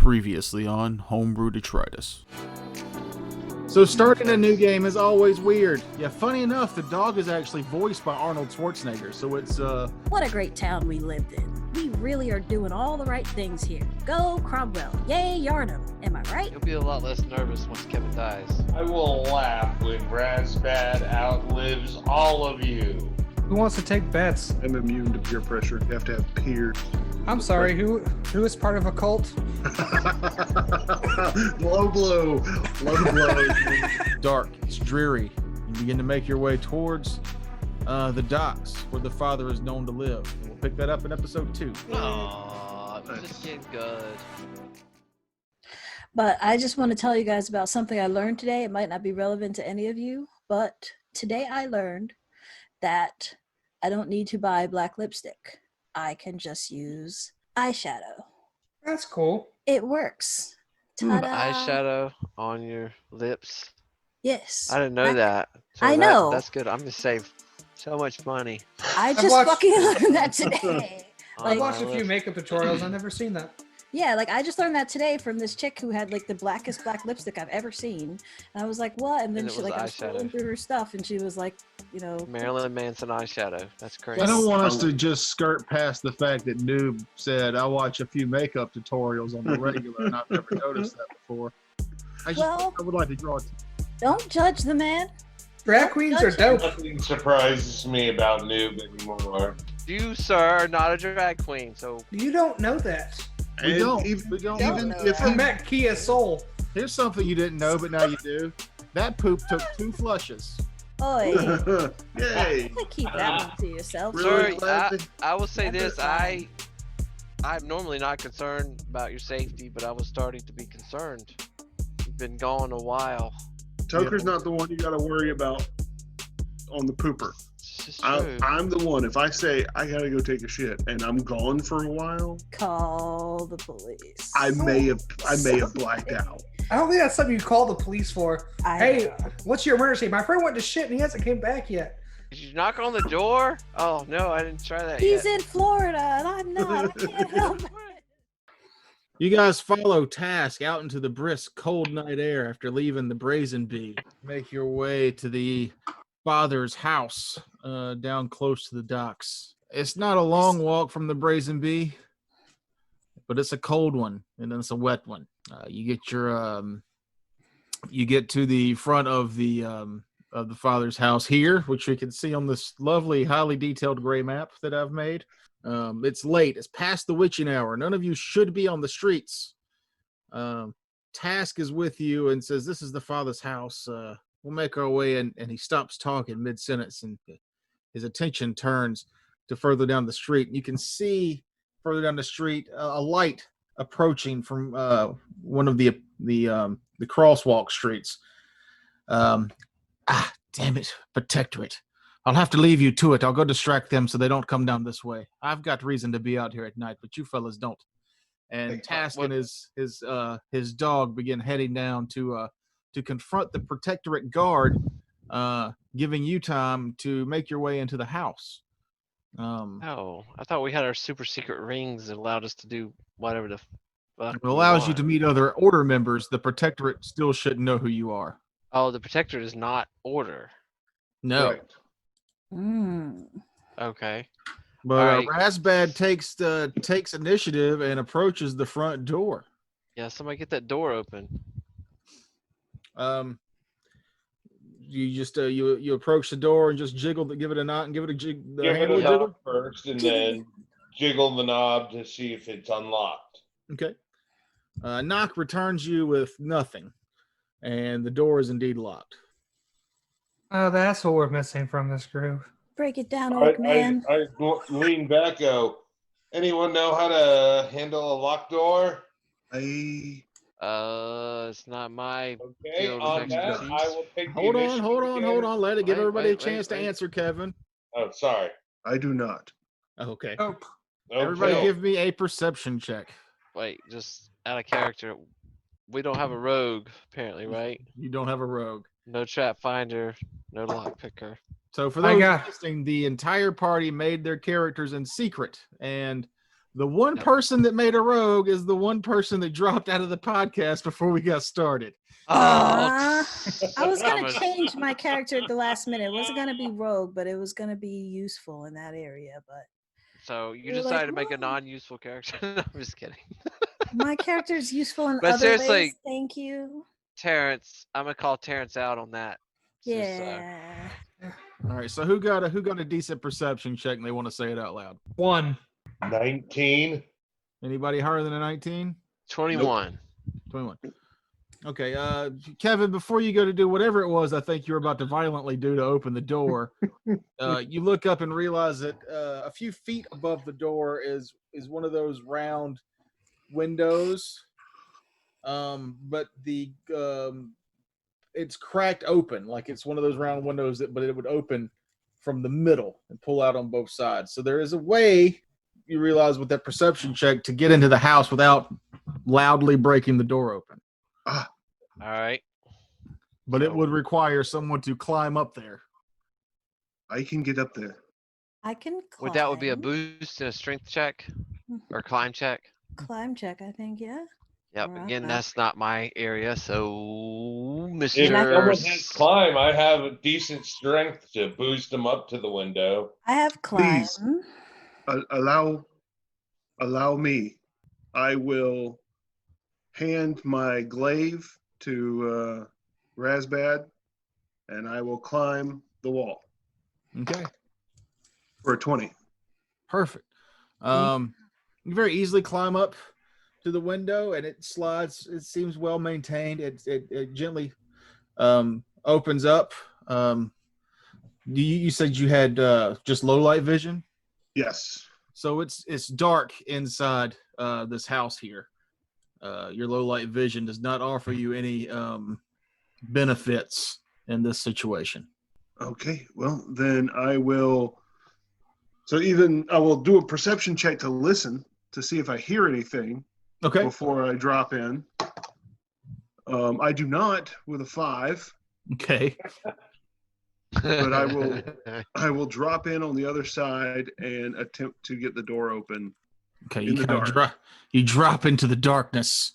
Previously on Homebrew Detritus. So starting a new game is always weird. Yeah, funny enough, the dog is actually voiced by Arnold Schwarzenegger, so it's What a great town we lived in. We really are doing all the right things here. Go Cromwell. Yay Yarnum. Am I right? You'll be a lot less nervous once Kevin dies. I will laugh when Razbad outlives all of you. Who wants to take bets? I'm immune to peer pressure. You have to have peers. I'm sorry, who is part of a cult? Low blow. Low blow. dark, it's dreary. You begin to make your way towards the docks where the father is known to live. We'll pick that up in episode 2. Aww, this is getting good. But I just want to tell you guys about something I learned today. It might not be relevant to any of you, but today I learned that I don't need to buy black lipstick. I can just use eyeshadow. That's cool. It works. Ta-da! Eyeshadow on your lips. Yes. I didn't know that. So I know. That's good. I'm gonna save so much money. I just fucking learned that today. I've watched a few makeup tutorials. I've never seen that. Yeah, like I just learned that today from this chick who had like the blackest black lipstick I've ever seen. And I was like, what? And then And it she was like I was eyeshadow. scrolling through her stuff and she was like, you know, Marilyn Manson eyeshadow. That's crazy. I don't want us to just skirt past the fact that Noob said, I watch a few makeup tutorials on the regular, and I've never noticed that before. I would like to draw it. don't judge the man. Drag queens are dope. Nothing surprises me about Noob anymore. You, sir, are not a drag queen, so You don't know that. We And don't. Even, We don't even know if that. I met Kia Soul. Here's something you didn't know, but now you do. That poop took 2 flushes. Oi. Yay! Keep that one to yourself. Really? sir, glad I will say Never this. I'm normally not concerned about your safety, but I was starting to be concerned. You've been gone a while. Toker's not the one you got to worry about on the pooper. It's just true. I'm the one. If I say I gotta go take a shit and I'm gone for a while, Call the police. I may have blacked out. I don't think that's something you call the police for. Hey, what's your emergency? My friend went to shit and he hasn't came back yet. Did you knock on the door? Oh no, I didn't try that He's yet. in Florida and I'm not. I can't help it. You guys follow Task out into the brisk, cold night air after leaving the Brazen Bee. Make your way to the father's house down close to the docks. It's not a long walk from the Brazen Bee, but it's a cold one, and then it's a wet one. You get to the front of the father's house here, which you can see on this lovely, highly detailed gray map that I've made. It's late. It's past the witching hour. None of you should be on the streets. Task is with you and says, "This is the father's house. We'll make our way." And he stops talking mid-sentence, and his attention turns to further down the street. You can see further down the street a light approaching from one of the crosswalk streets. Damn it, Protectorate. I'll have to leave you to it. I'll go distract them so they don't come down this way. I've got reason to be out here at night, but you fellas don't. And Task and his dog begin heading down to confront the Protectorate guard, giving you time to make your way into the house. Oh, I thought we had our super secret rings that allowed us to do whatever the fuck. It allows you to meet other order members. The Protectorate still shouldn't know who you are. Oh, the protector is not order. No. Correct. Okay. But Alright. Razbad takes initiative and approaches the front door. Yeah, somebody get that door open. You just you approach the door and just jiggle, give it a knock and give it a jig. The Give it handle a jiggle. knock first and then jiggle the knob to see if it's unlocked. Okay. Knock returns you with nothing, and the door is indeed locked. Oh, that's what we're missing from this group. Break it down, orc man. I lean back, go, anyone know how to handle a locked door? It's not my Okay, field on of that, expertise. I will take the Hold initiative on. again. Let it give Wait, everybody a wait, chance to wait. answer, Kevin. Oh, sorry. I do not. Okay. Oh, Everybody Okay. give me a perception check. Wait, just out of character. We don't have a rogue, apparently, right? You don't have a rogue. No trap finder, no lock picker. So for I those got- listening, the entire party made their characters in secret, and The one person that made a rogue is the one person that dropped out of the podcast before we got started. Oh, I was I'm gonna a- change my character at the last minute. It wasn't gonna be rogue, but it was gonna be useful in that area. But So you You're like, decided to make a "Whoa." non-useful character? No, I'm just kidding. my character is useful in But other seriously- ways. Thank you. Terrence, I'm gonna call Terrence out on that. Just, Yeah. All right, so who got a decent perception check and they want to say it out loud? 1. 19. Anybody higher than a 19? 21. 21. Okay, Kevin, before you go to do whatever it was I think you were about to violently do to open the door, you look up and realize that a few feet above the door is one of those round windows, but it's cracked open, like it's one of those round windows but it would open from the middle and pull out on both sides. So there is a way, you realize with that perception check, to get into the house without loudly breaking the door open. All right. But it So- would require someone to climb up there. I can get up there. I can climb. Would that be a boost and a strength check or climb check? Climb check, I think, yeah. Yep. Alright, Again, well. that's not my area. So, If Mr. someone has climb, I have a decent strength to boost them up to the window. I have climb. Please. Allow me. I will hand my glaive to Razbad, and I will climb the wall Okay, for a 20. perfect. You very easily climb up to the window, and it slides. It seems well maintained. It gently opens up. You said you had just low light vision, Yes. so it's dark inside this house here. Your low light vision does not offer you any benefits in this situation. Okay. Well, then I will. So I will do a perception check to listen to see if I hear anything Okay. before I drop in. I do not with a 5, Okay. but I will drop in on the other side and attempt to get the door open. Okay. In You the kind of dark. you drop into the darkness.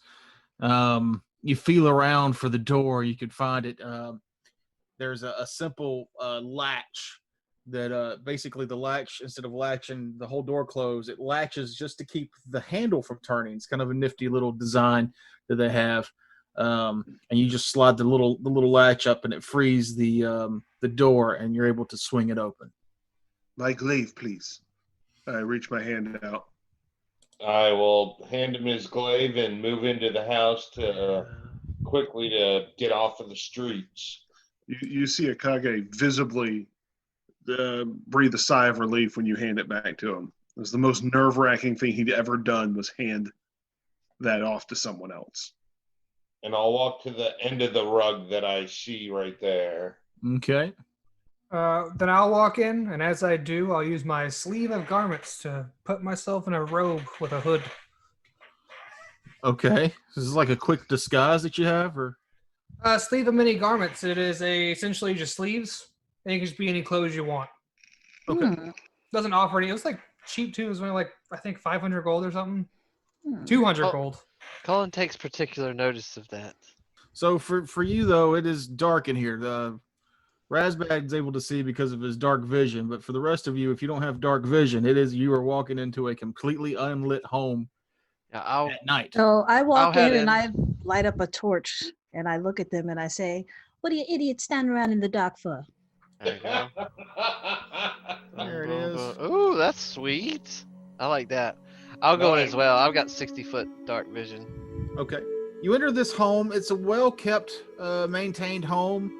You feel around for the door. You could find it. There's a simple latch that basically the latch, instead of latching the whole door closed, it latches just to keep the handle from turning. It's kind of a nifty little design that they have. And you just slide the little latch up, and it frees the door, and you're able to swing it open. My glaive, please. I reach my hand out. I will hand him his glaive and move into the house to quickly to get off of the streets. You see Akage visibly breathe a sigh of relief when you hand it back to him. It was the most nerve-wracking thing he'd ever done, was hand that off to someone else. And I'll walk to the end of the rug that I see right there. Okay. Then I'll walk in, and as I do, I'll use my sleeve of garments to put myself in a robe with a hood. Okay. This is like a quick disguise that you have, or Sleeve of mini garments. It is essentially just sleeves, and it can just be any clothes you want. okay. Doesn't offer any. It was like cheap too. It was only like, I think, 500 gold or something. Hmm. 200 Oh. gold. Colin takes particular notice of that. So for you though, it is dark in here. The Razbag's able to see because of his dark vision, but for the rest of you, if you don't have dark vision, you are walking into a completely unlit home Yeah, I'll at night. So I walk head in and in. I light up a torch and I look at them and I say, "What are you idiots standing around in the dark for?" there you go. There it is. Ooh, that's sweet. I like that. I'll go in as well. I've got 60-foot dark vision. Okay. You enter this home. It's a well-kept, maintained home.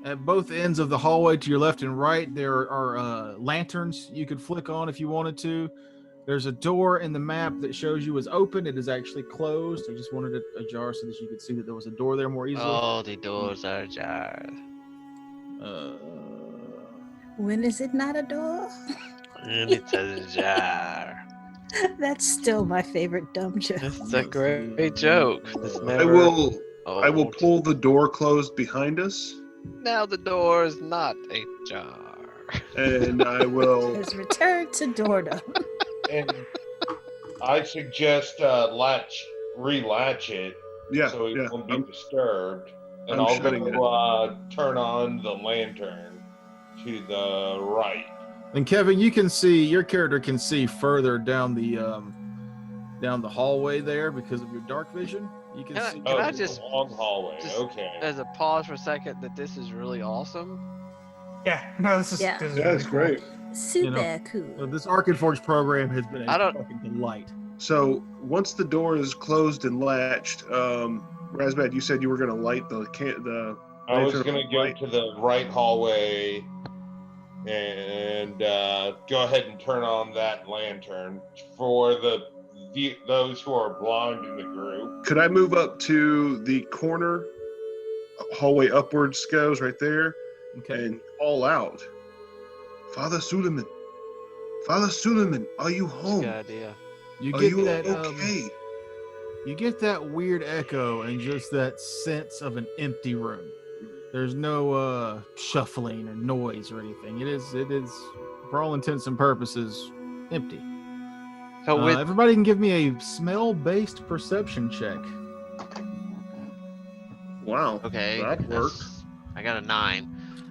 At both ends of the hallway to your left and right, there are lanterns you could flick on if you wanted to. There's a door in the map that shows you is open. It is actually closed. I just wanted it ajar so that you could see that there was a door there more easily. All the doors are ajar. When is it not a door? And it's ajar. That's still my favorite dumb joke. It's a great joke. It's I never will old. pull the door closed behind us, Now the door is not ajar. and I will His return to Dordo. and I suggest relatch it Yeah, so it yeah. won't be disturbed. And I'm I'll shutting it. go turn on the lantern to the right. And Kevin, you can see your character can see further down the hallway there because of your dark vision. You can see. Can I it's just a long hallway. just Okay. as a pause for a second that this is really awesome? Yeah, no, this is Yeah. this is Yeah, really it's cool. great. Super cool. This Arkenforge program has been I a don't- fucking delight. So once the door is closed and latched, Razbad, you said you were going to light the I was lantern going to go right. to the right hallway and go ahead and turn on that lantern for those who are blind in the group. Could I move up to the corner? Hallway upwards goes right there, Okay. and all out. Father Suleiman, are you That's a home? good idea. You Are get you that okay? you get that weird echo and just that sense of an empty room. There's no shuffling or noise or anything. It is for all intents and purposes empty. So with Everybody can give me a smell-based perception check. Wow. okay, That worked. I got a 9.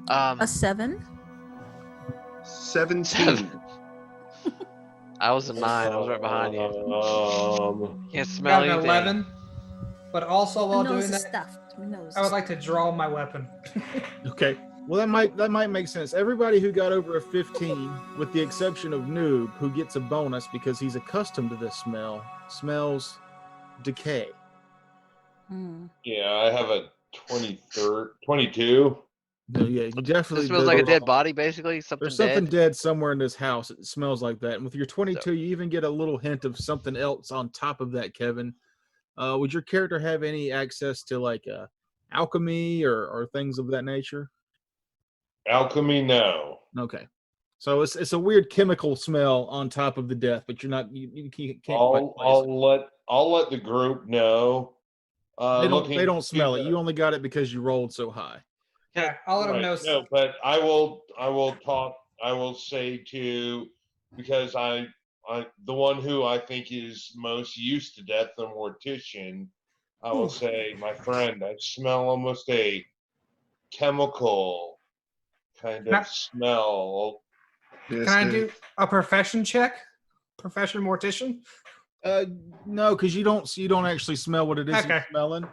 A 7? 17. I was a 9. I was right behind you. Can't smell Got an anything. 11. But also while My nose doing is that, stuffed. My nose. I would like to draw my weapon. Okay. Well, that might make sense. Everybody who got over a 15, with the exception of Noob, who gets a bonus because he's accustomed to this smell, smells decay. Yeah, I have a 22. No, yeah, you definitely. This smells like a there's- dead body, basically. Something There's something dead. dead somewhere in this house. It smells like that. And with your 22, you even get a little hint of something else on top of that, Kevin. Would your character have any access to like alchemy or things of that nature? Alchemy, no. Okay. So it's a weird chemical smell on top of the death, but you can't quite place it. I'll let the group know. They don't smell it. You only got it because you rolled so high. Yeah, I'll let them know. No, but I will talk. I will say to, because the one who I think is most used to death, the mortician. I will say, my friend, I smell almost a chemical kind of smell. Yes, Can I do a profession check? Profession mortician? No, because you don't actually smell what it is you're Okay. smelling.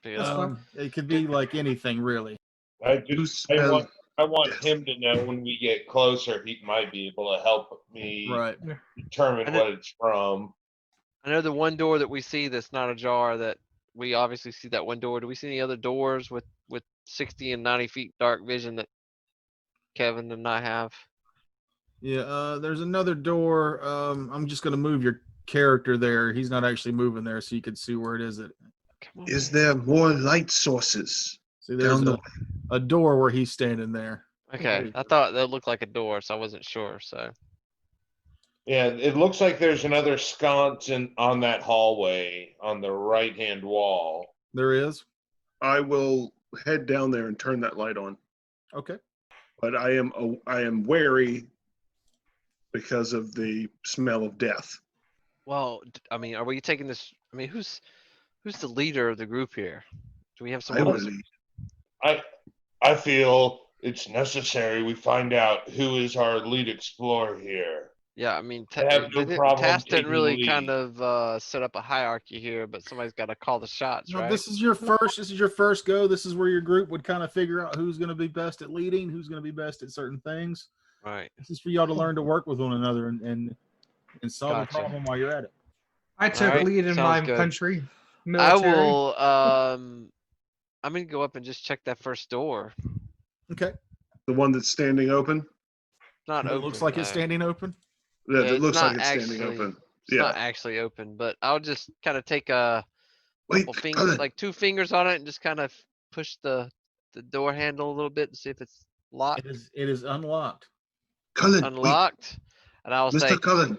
That's fine. It could be like anything, really. I smell want death. him to know when we get closer, he might be able to help me Right. determine what it's from. I know the one door that we see that's not ajar, that we obviously see that one door. Do we see any other doors with 60 and 90 feet dark vision that Kevin and I have? Yeah, there's another door. I'm just gonna move your character there. He's not actually moving there, so you can see where it is. Come on. Is there more light sources? See, there's Down the a door where he's standing there. Okay, I thought that looked like a door, so I wasn't sure. So Yeah, it looks like there's another sconce on that hallway on the right-hand wall. There is. I will head down there and turn that light on. Okay. But I am wary because of the smell of death. well, I mean, are we taking this? I mean, who's the leader of the group here? Do we have I someone? will who's- lead. I feel it's necessary we find out who is our lead explorer here. Yeah, I mean, I have no problem Task didn't taking really lead. kind of set up a hierarchy here, but somebody's got to call the shots, No, right? this is your first go. This is where your group would kind of figure out who's going to be best at leading, who's going to be best at certain things. Right. This is for y'all to learn to work with one another and solve Gotcha. a problem while you're at it. I took Alright, lead in my sounds good. country. I Military. will. I'm gonna go up and just check that first door. Okay. The one that's standing open. It's not It open. looks like it's though. standing open. Yeah, Yeah, it it's looks not like it's standing actually- open. It's not actually open, but I'll just kind of take a Wait, couple fingers, Cullen. like 2 fingers on it, and just kind of push the door handle a little bit and see if it's locked, It is unlocked. Cullen, unlocked. And I'll wait, say, Mr. Cullen,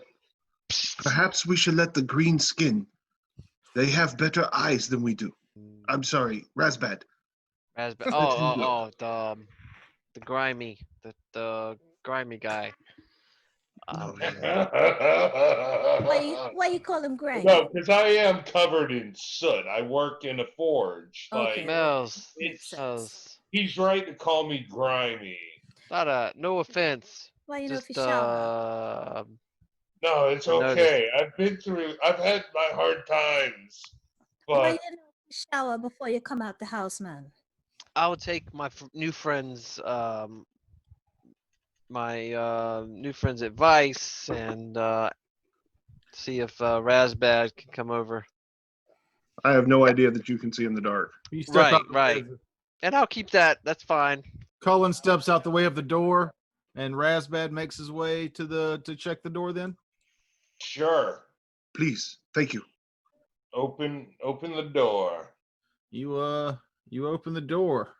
perhaps we should let the green skin. They have better eyes than we do. I'm sorry, Razbad. raspberry. Let him know. The grimy guy. Why you call him Greg? No, because I am covered in soot. I work in a forge. Okay. Smells. Makes sense. Smells. He's right to call me grimy. No offense. Why you know if you Just shower? No, it's I noticed. okay. I've had my hard times, Why but you know if you shower before you come out the house, man? I would take my new friend's advice and see if Razbad can come over. I have no idea that you can see in the dark. You step out the Right. way. And I'll keep that. That's fine. Cullen steps out the way of the door, and Razbad makes his way to check the door. Then sure. Please, thank you. Open the door. you open the door.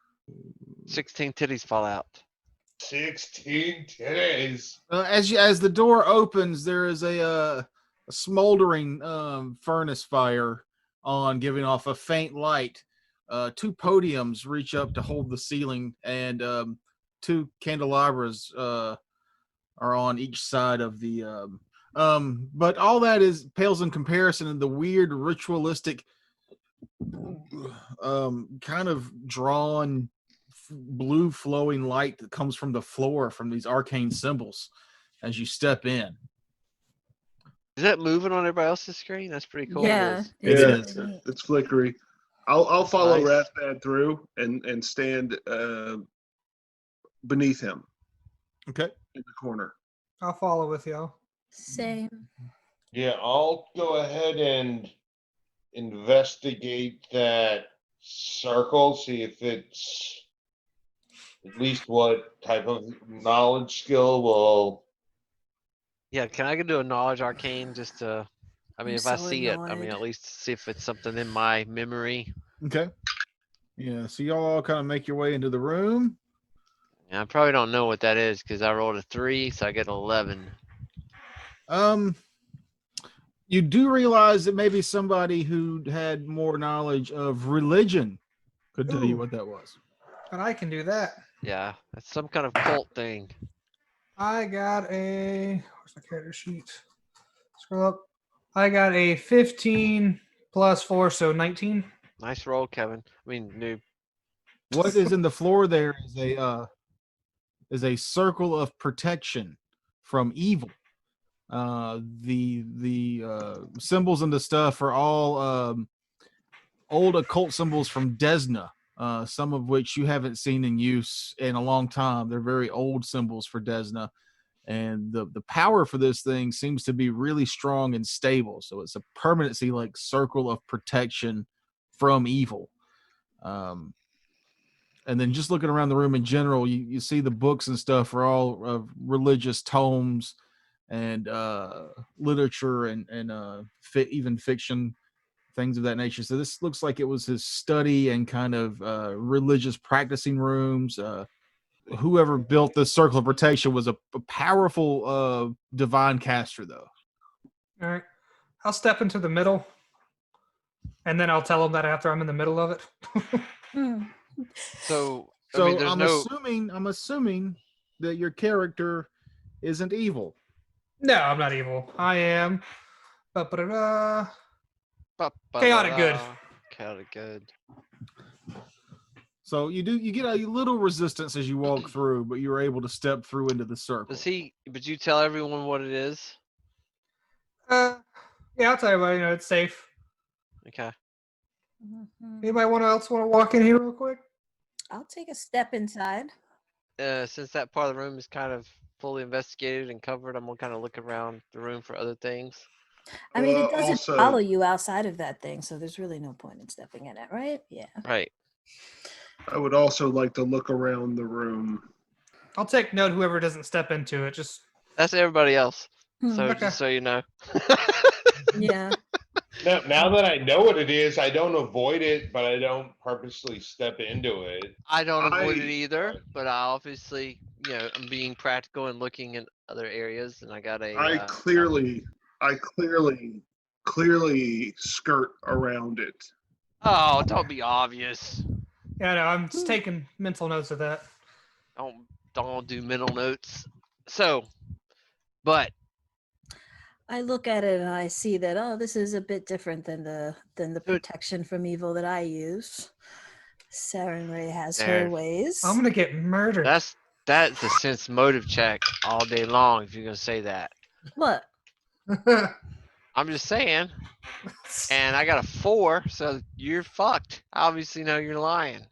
16 titties fall out. 16 titties. As the door opens, there is a smoldering furnace fire on, giving off a faint light. Two podiums reach up to hold the ceiling, and two candelabras are on each side of the. But all that pales in comparison to the weird ritualistic, kind of drawn blue flowing light that comes from the floor from these arcane symbols as you step in. Is that moving on everybody else's screen? That's pretty cool. Yeah. It it's is. really neat. It's flickery. I'll follow Nice. Rathbad through and stand beneath him Okay. in the corner. I'll follow with y'all. Same. Yeah, I'll go ahead and investigate that circle, see if it's at least what type of knowledge skill will. Yeah, can I do a knowledge arcane just to, I'm if I so see it, annoyed. at least see if it's something in my memory. Okay. Yeah. So y'all all kind of make your way into the room. Yeah, I probably don't know what that is because I rolled a 3, so I get 11. You do realize that maybe somebody who had more knowledge of religion could tell you Ooh. what that was. And I can do that. Yeah, that's some kind of cult thing. I got where's my character sheet? Scroll up. I got a 15 plus 4, so 19. Nice roll, Kevin. Noob. What is in the floor there is a circle of protection from evil. The symbols and the stuff are all old occult symbols from Desna, some of which you haven't seen in use in a long time. They're very old symbols for Desna, and the power for this thing seems to be really strong and stable. So it's a permanency like circle of protection from evil. And then just looking around the room in general, you see the books and stuff are all religious tomes and literature and even fiction, things of that nature. So this looks like it was his study and kind of religious practicing rooms. Whoever built this circle of protection was a powerful divine caster, though. All right. I'll step into the middle, and then I'll tell him that after I'm in the middle of it. Hmm. So, So there's I'm assuming that your character isn't evil. No, I'm not evil. I am. Chaotic good. Chaotic good. So you get a little resistance as you walk through, but you're able to step through into the circle. But you tell everyone what it is? Yeah, I'll tell you what. It's safe. Okay. Mhm. Anybody else want to walk in here real quick? I'll take a step inside. Since that part of the room is kind of fully investigated and covered, I'm gonna kind of look around the room for other things. I mean, it doesn't Also- follow you outside of that thing, so there's really no point in stepping in it, right? Yeah. Right. I would also like to look around the room. I'll take note. Whoever doesn't step into it, just That's everybody else. Hmm. So Okay. just so you know. Yeah. Now that I know what it is, I don't avoid it, but I don't purposely step into it. I don't avoid it I- either, but I obviously, I'm being practical and looking in other areas, and I got a. I clearly skirt around it. Oh, don't be obvious. yeah. No, I'm just taking mental notes of that. Don't do mental notes. So, but I look at it and I see that this is a bit different than the protection from evil that I use. Sarenrae has her There. ways. I'm gonna get murdered. That's a sense motive check all day long if you're gonna say that. What? I'm just saying. And I got a 4, so you're fucked. I obviously know you're lying.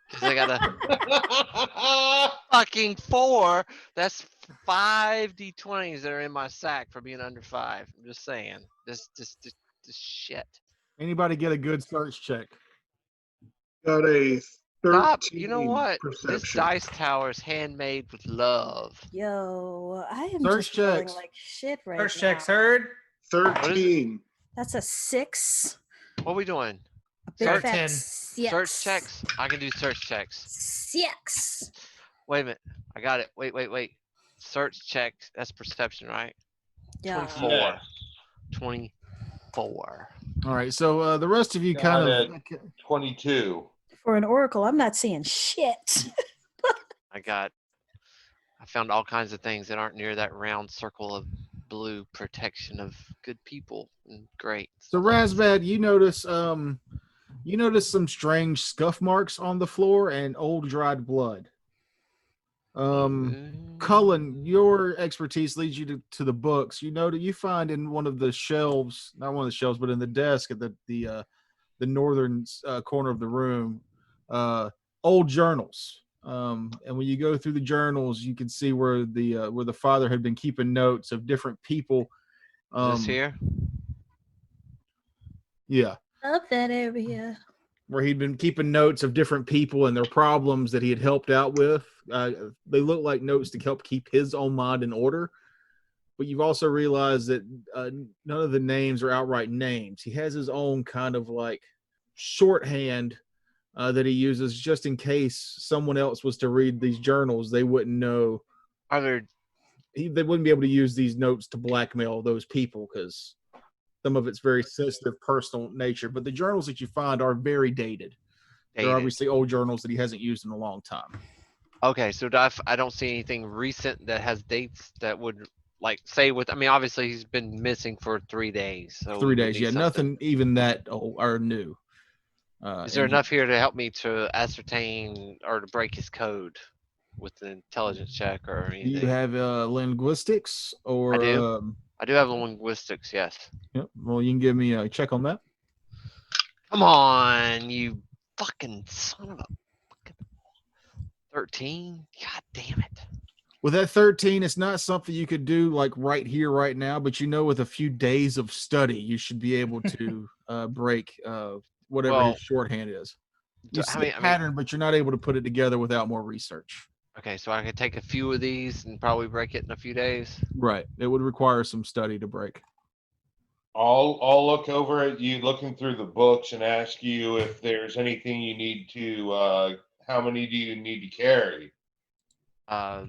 Because I got a fucking 4. That's 5 d20s that are in my sack for being under 5. I'm just saying. This shit. Anybody get a good search check? Got a 13 Stop. You know what? perception. This dice tower is handmade with love. Yo, I am Search just feeling checks. like shit right First now. checks heard. 13. That's a 6. What are we doing? A big Search fat 10. 6. Search checks. I can do search checks. 6. Wait a minute. I got it. Wait. Search checks. That's perception, right? Yeah. 24. Yes. 24. All right, so the rest of you Got kind it. of 22. For an oracle, I'm not seeing shit. I found all kinds of things that aren't near that round circle of blue protection of good people. Great. So Razbad, you notice some strange scuff marks on the floor and old dried blood. Cullen, your expertise leads you to the books. You find in one of the shelves, not one of the shelves, but in the desk at the northern corner of the room, old journals. And when you go through the journals, you can see where the father had been keeping notes of different people. Is this here? Yeah. Love that area. Where he'd been keeping notes of different people and their problems that he had helped out with. They look like notes to help keep his own mind in order. But you've also realized that none of the names are outright names. He has his own kind of like shorthand that he uses just in case someone else was to read these journals. They wouldn't know. They wouldn't be able to use these notes to blackmail those people because some of it's very sensitive, personal nature. But the journals that you find are very dated. They're obviously old journals that he hasn't used in a long time. Okay, so I don't see anything recent that has dates that would like say with. I mean, obviously he's been missing for 3 days. So 3 days, yeah, nothing even that old or new. Is there enough here to help me to ascertain or to break his code with an intelligence check or anything? Do you have linguistics or? I do. I do have linguistics, yes. Yep. Well, you can give me a check on that. Come on, you fucking son of a fucking 13. God damn it. With that 13, it's not something you could do like right here, right now, but with a few days of study, you should be able to break whatever his shorthand is. You see a pattern, but you're not able to put it together without more research. Okay, so I could take a few of these and probably break it in a few days. Right. It would require some study to break. I'll look over at you looking through the books and ask you if there's anything you need to how many do you need to carry? How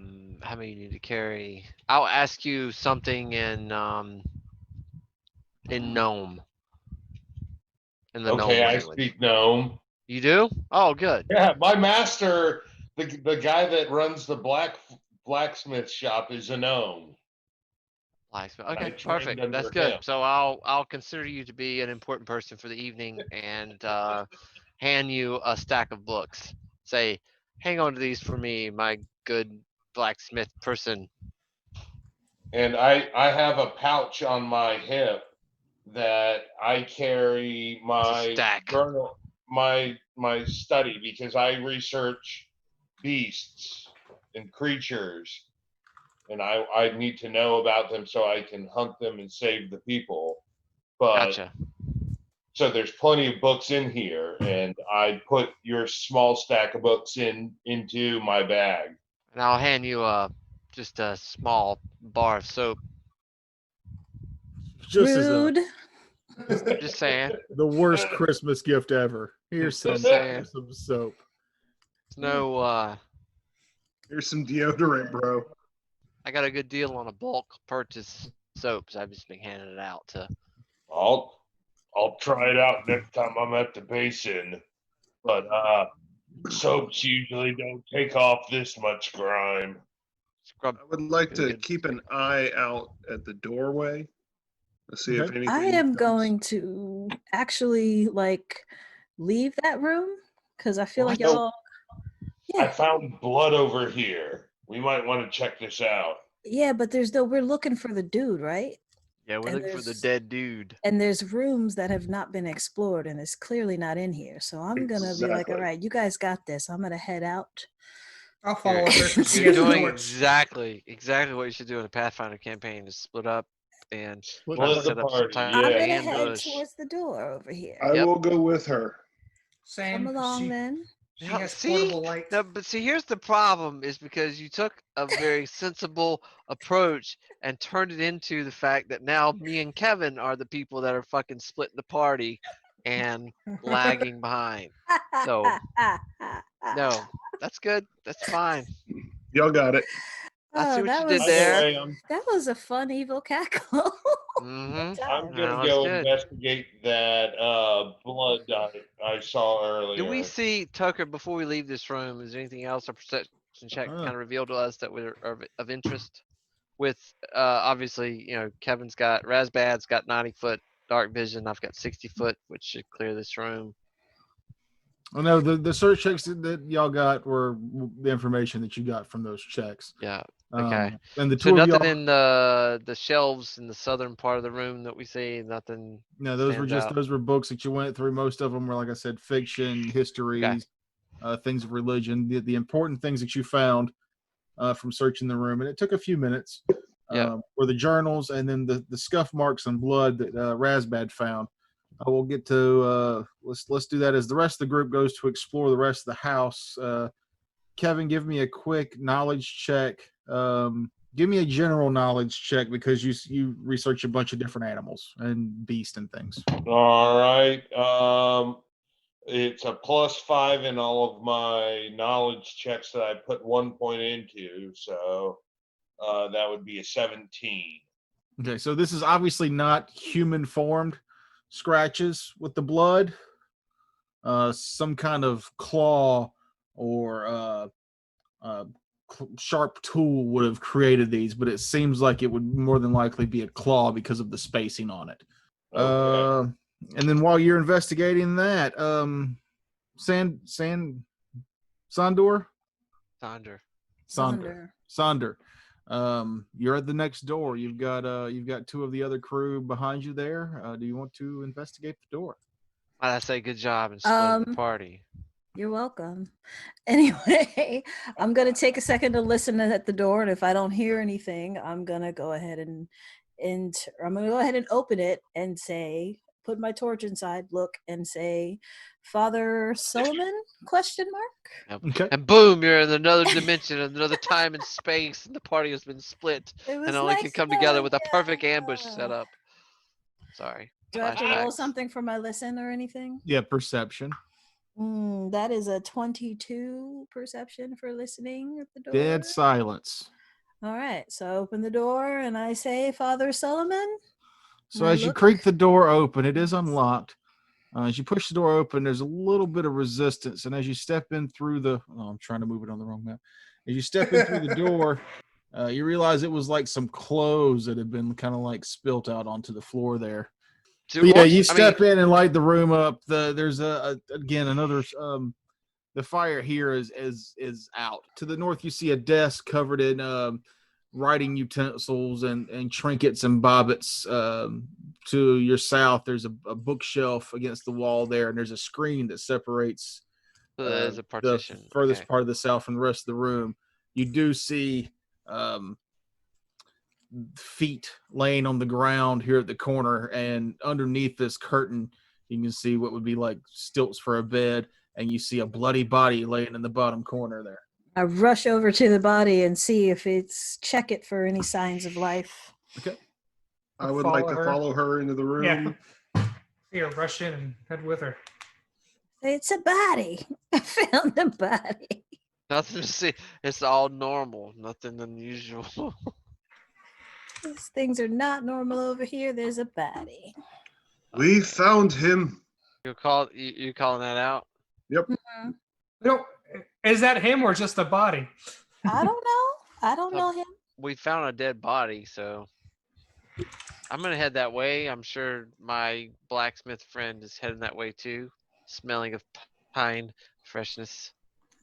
many you need to carry? I'll ask you something in gnome. In the gnome Okay, I language. speak gnome. You do? Oh, good. Yeah, my master, the guy that runs the blacksmith shop is a gnome. Blacksmith. Okay, I trained perfect. under That's good. him. So I'll consider you to be an important person for the evening and hand you a stack of books. Say, hang on to these for me, my good blacksmith person. And I have a pouch on my hip that I carry my stack. journal, my study, because I research beasts and creatures, and I need to know about them so I can hunt them and save the people. But Gotcha. so there's plenty of books in here, and I put your small stack of books into my bag. And I'll hand you just a small bar of soap. Just Rude. Just saying. The worst Christmas gift ever. Here's some soap. No. Here's some deodorant, bro. I got a good deal on a bulk purchase soaps. I've just been handing it out to. I'll try it out next time I'm at the basin, but soaps usually don't take off this much grime. Scrub. I would like to keep an eye out at the doorway Let's see if Okay. anything. I am comes. going to actually like leave that room because I feel like What? y'all. I Yeah, found blood over here. We might want to check this out. yeah, but there's no. We're looking for the dude, right? Yeah, we're And looking for the there's dead dude. and there's rooms that have not been explored, and it's clearly not in here. So I'm gonna be like, all Exactly. right, you guys got this. I'm gonna head out. I'll follow with her. 'Cause she You're has a doing torch. exactly what you should do in a Pathfinder campaign is split up and Split try to Split the set up some party, type I'm of yeah. gonna head ambush. towards the door over here. I Yep. will go with her. Same. Come along she, then. She Yeah, has see? portable light. No, but see, here's the problem is because you took a very sensible approach and turned it into the fact that now me and Kevin are the people that are fucking splitting the party and lagging behind. So, no, that's good. That's fine. Y'all got it. I see Oh, what that you did was there. Anyway, that was a fun evil cackle. Mm-hmm. I'm No, gonna that's go good. investigate that blood I saw earlier. Do we see, Tucker, before we leave this room, is there anything else our perception check kind of revealed to us that were of interest? With obviously, Kevin's got Razbad's got 90-foot dark vision. I've got 60-foot, which should clear this room. Oh no, the search checks that y'all got were the information that you got from those checks. Yeah. Okay. And the So two of nothing y'all, in the shelves in the southern part of the room that we see. Nothing. no, those were stands just out. those were books that you went through. Most of them were, like I said, fiction, histories, things of religion. The important things that you found from searching the room, and it took a few minutes. Yeah. Were the journals, and then the scuff marks and blood that Razbad found. We'll get to let's do that as the rest of the group goes to explore the rest of the house. Kevin, give me a quick knowledge check. Give me a general knowledge check because you research a bunch of different animals and beasts and things. All right. It's a +5 in all of my knowledge checks that I put 1 point into, so that would be a 17. Okay, so this is obviously not human formed scratches with the blood. Some kind of claw or sharp tool would have created these, but it seems like it would more than likely be a claw because of the spacing on it. Okay. And then while you're investigating that, Sandor, Sonder. you're at the next door. You've got two of the other crew behind you there. Do you want to investigate the door? I say good job in splitting the party. You're welcome. Anyway, I'm gonna take a second to listen at the door, and if I don't hear anything, I'm gonna go ahead and I'm gonna go ahead and open it and say, put my torch inside, look, and say, Father Solomon? Question mark. Yep. Okay. And boom, you're in another dimension, another time and space, and the party has been split, It was and only nice can come together knowing with a perfect ya. ambush set up. Sorry. Do I have to roll Flashbacks. something for my listen or anything? Yeah, perception. That is a 22 perception for listening at the door. Dead silence. All right, so I open the door and I say, Father Solomon. So And I as you look- creak the door open, it is unlocked. As you push the door open, there's a little bit of resistance, and as you step in through the, I'm trying to move it on the wrong map. As you step in through the door, you realize it was like some clothes that had been kind of like spilt out onto the floor there. So But yeah, once- you I step mean, in and light the room up. There's again another. The fire here is out. To the north, you see a desk covered in writing utensils and trinkets and bobbits. To your south, there's a bookshelf against the wall there, and there's a screen that separates there's a partition. the furthest Okay. part of the south from the rest of the room. You do see feet laying on the ground here at the corner, and underneath this curtain, you can see what would be like stilts for a bed, and you see a bloody body laying in the bottom corner there. I rush over to the body and see if check it for any signs of life. Okay. I would like to follow her into the room. Yeah. Here, rush in and head with her. It's a body. I found a body. Nothing to see. It's all normal. Nothing unusual. These things are not normal over here. There's a body. We found him. You calling that out? Yep. Mhm. Is that him or just a body? I don't know. I don't know him. We found a dead body, so I'm gonna head that way. I'm sure my blacksmith friend is heading that way too, smelling of pine freshness.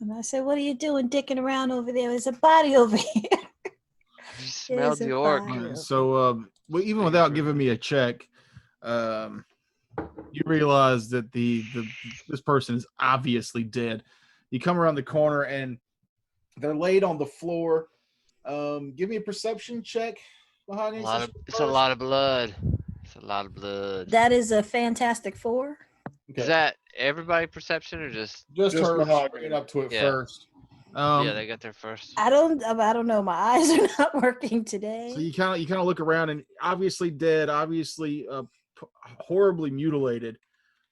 And I said, "What are you doing, dicking around over there? There's a body over here." Have you smelled There's the a orc? body. Alright, so well, even without giving me a check, you realize that this person is obviously dead. You come around the corner and they're laid on the floor. Give me a perception check. Mahogany, It's a lot of blood. It's a lot of blood. That is a fantastic 4. Is Okay. that everybody perception or just? Just Just her Mahogany. bringing up to it Yeah. first. Yeah, they got there first. I don't know. My eyes are not working today. So you kind of look around and obviously dead, obviously horribly mutilated.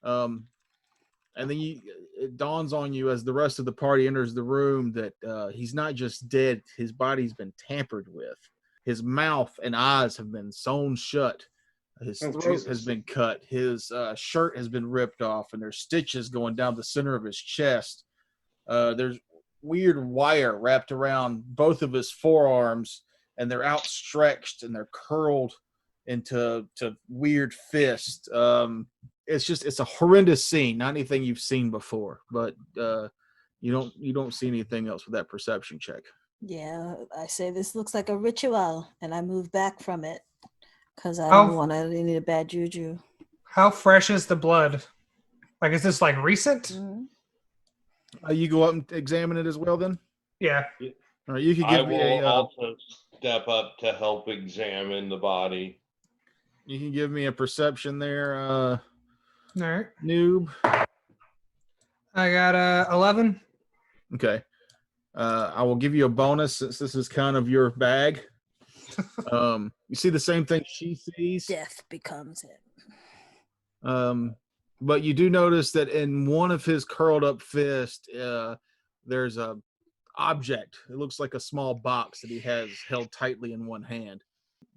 And then it dawns on you as the rest of the party enters the room that he's not just dead, his body's been tampered with. His mouth and eyes have been sewn shut. His throat has Jesus. been cut. His shirt has been ripped off, and there's stitches going down the center of his chest. There's weird wire wrapped around both of his forearms, and they're outstretched and they're curled into weird fists. It's a horrendous scene, not anything you've seen before, but you don't see anything else with that perception check. Yeah, I say this looks like a ritual, and I move back from it because I How- don't want any bad juju. How fresh is the blood? Like, is this like recent? Mhm. You go up and examine it as well, then. Yeah. All right, you could I give me will a also step up to help examine the body. you can give me a perception there, All right. noob. I got 11. Okay. I will give you a bonus since this is kind of your bag. You see the same thing she sees. Death becomes it. But you do notice that in one of his curled up fists, there's a object. It looks like a small box that he has held tightly in one hand.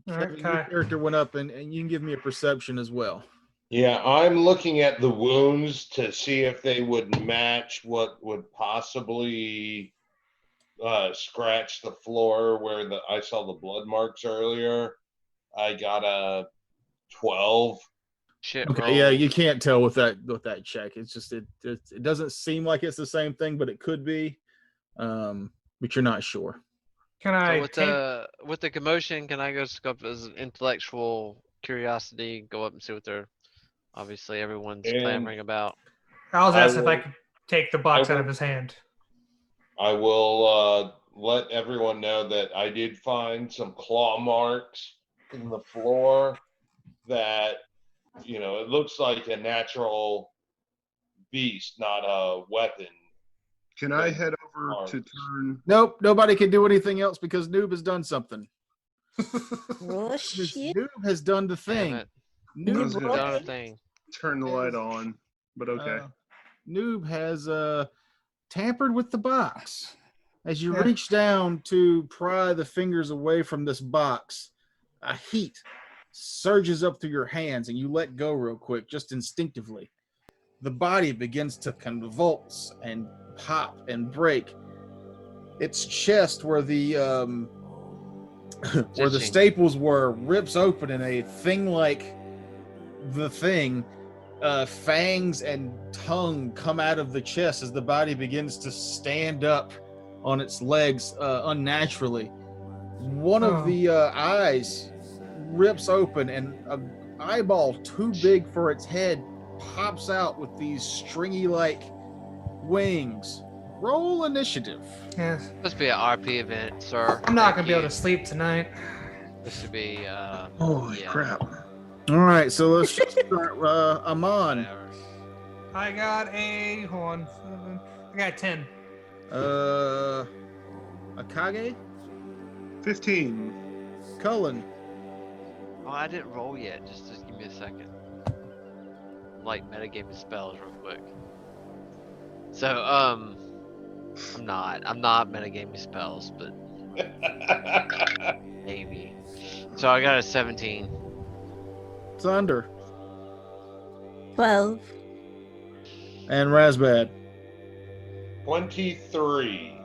All right, Kevin, your Kai. character went up, and you can give me a perception as well. Yeah, I'm looking at the wounds to see if they would match what would possibly scratch the floor where I saw the blood marks earlier. I got a 12. Shit. Okay, roll. yeah, you can't tell with that check. It's just it doesn't seem like it's the same thing, but it could be. But you're not sure. Can So I with the commotion, can I go scope as an intellectual curiosity, go up and see what they're obviously everyone's And- clamoring about. I was I asking if I will- could take the box I out of will- his hand. I will let everyone know that I did find some claw marks in the floor that, it looks like a natural beast, not a weapon. Can I head over to Arms. turn? Nope, nobody can do anything else because Noob has done something. Oh Because shit! Noob has done the Damn thing. it. Noob, was gonna- boy. Done a thing. Turn the light on, but okay. Noob has tampered with the box. As you Yeah. reach down to pry the fingers away from this box, a heat surges up through your hands and you let go real quick, just instinctively. The body begins to convulse and pop and break. Its chest, where the Stitching. staples were, rips open, and a thing like the thing, fangs and tongue come out of the chest as the body begins to stand up on its legs unnaturally. One Oh. of the eyes rips open, and an eyeball too big for its head pops out with these stringy like wings. Roll initiative. Yeah. Must be an RP event, sir. I'm not Thank gonna be able you. to sleep tonight. This should be Holy yeah. crap. All right, so let's just start. Amon, whatever. I got a hold on, 7. I got 10. Akage, 15. Cullen, Oh, I didn't roll yet. Just give me a second. Like metagaming spells real quick. So I'm not metagaming spells, but maybe. So I got a 17. Thunder, 12. and Razbad. 23.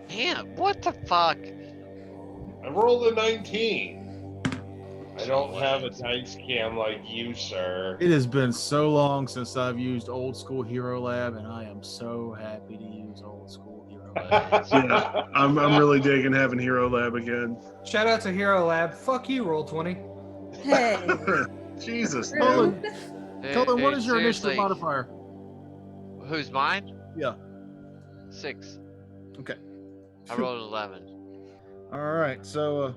Damn, what the fuck? I rolled a 19. I don't have a dice cam like you, sir. It has been so long since I've used old school Hero Lab, and I am so happy to use old school Hero Lab. Yeah, I'm really digging having Hero Lab again. Shout out to Hero Lab. Fuck you, Roll20. Hey. Jesus, Cullen, dude. Cullen, what is your seriously, initiative modifier? Who's mine? Yeah. 6. Okay. I rolled an 11. All right. So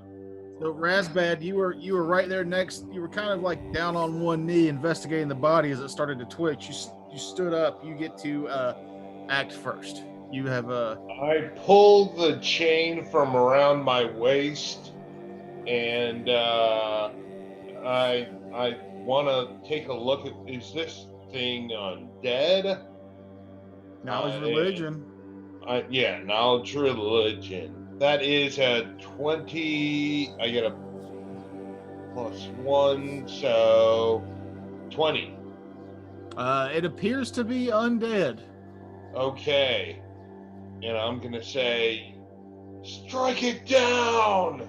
Razbad, you were right there next. You were kind of like down on one knee, investigating the body as it started to twitch. You stood up. You get to act first. You have I pulled the chain from around my waist, and I want to take a look at. Is this thing undead? knowledge religion. Knowledge religion. That is a 20. I get a +1, so 20. It appears to be undead. Okay. And I'm going to say, strike it down!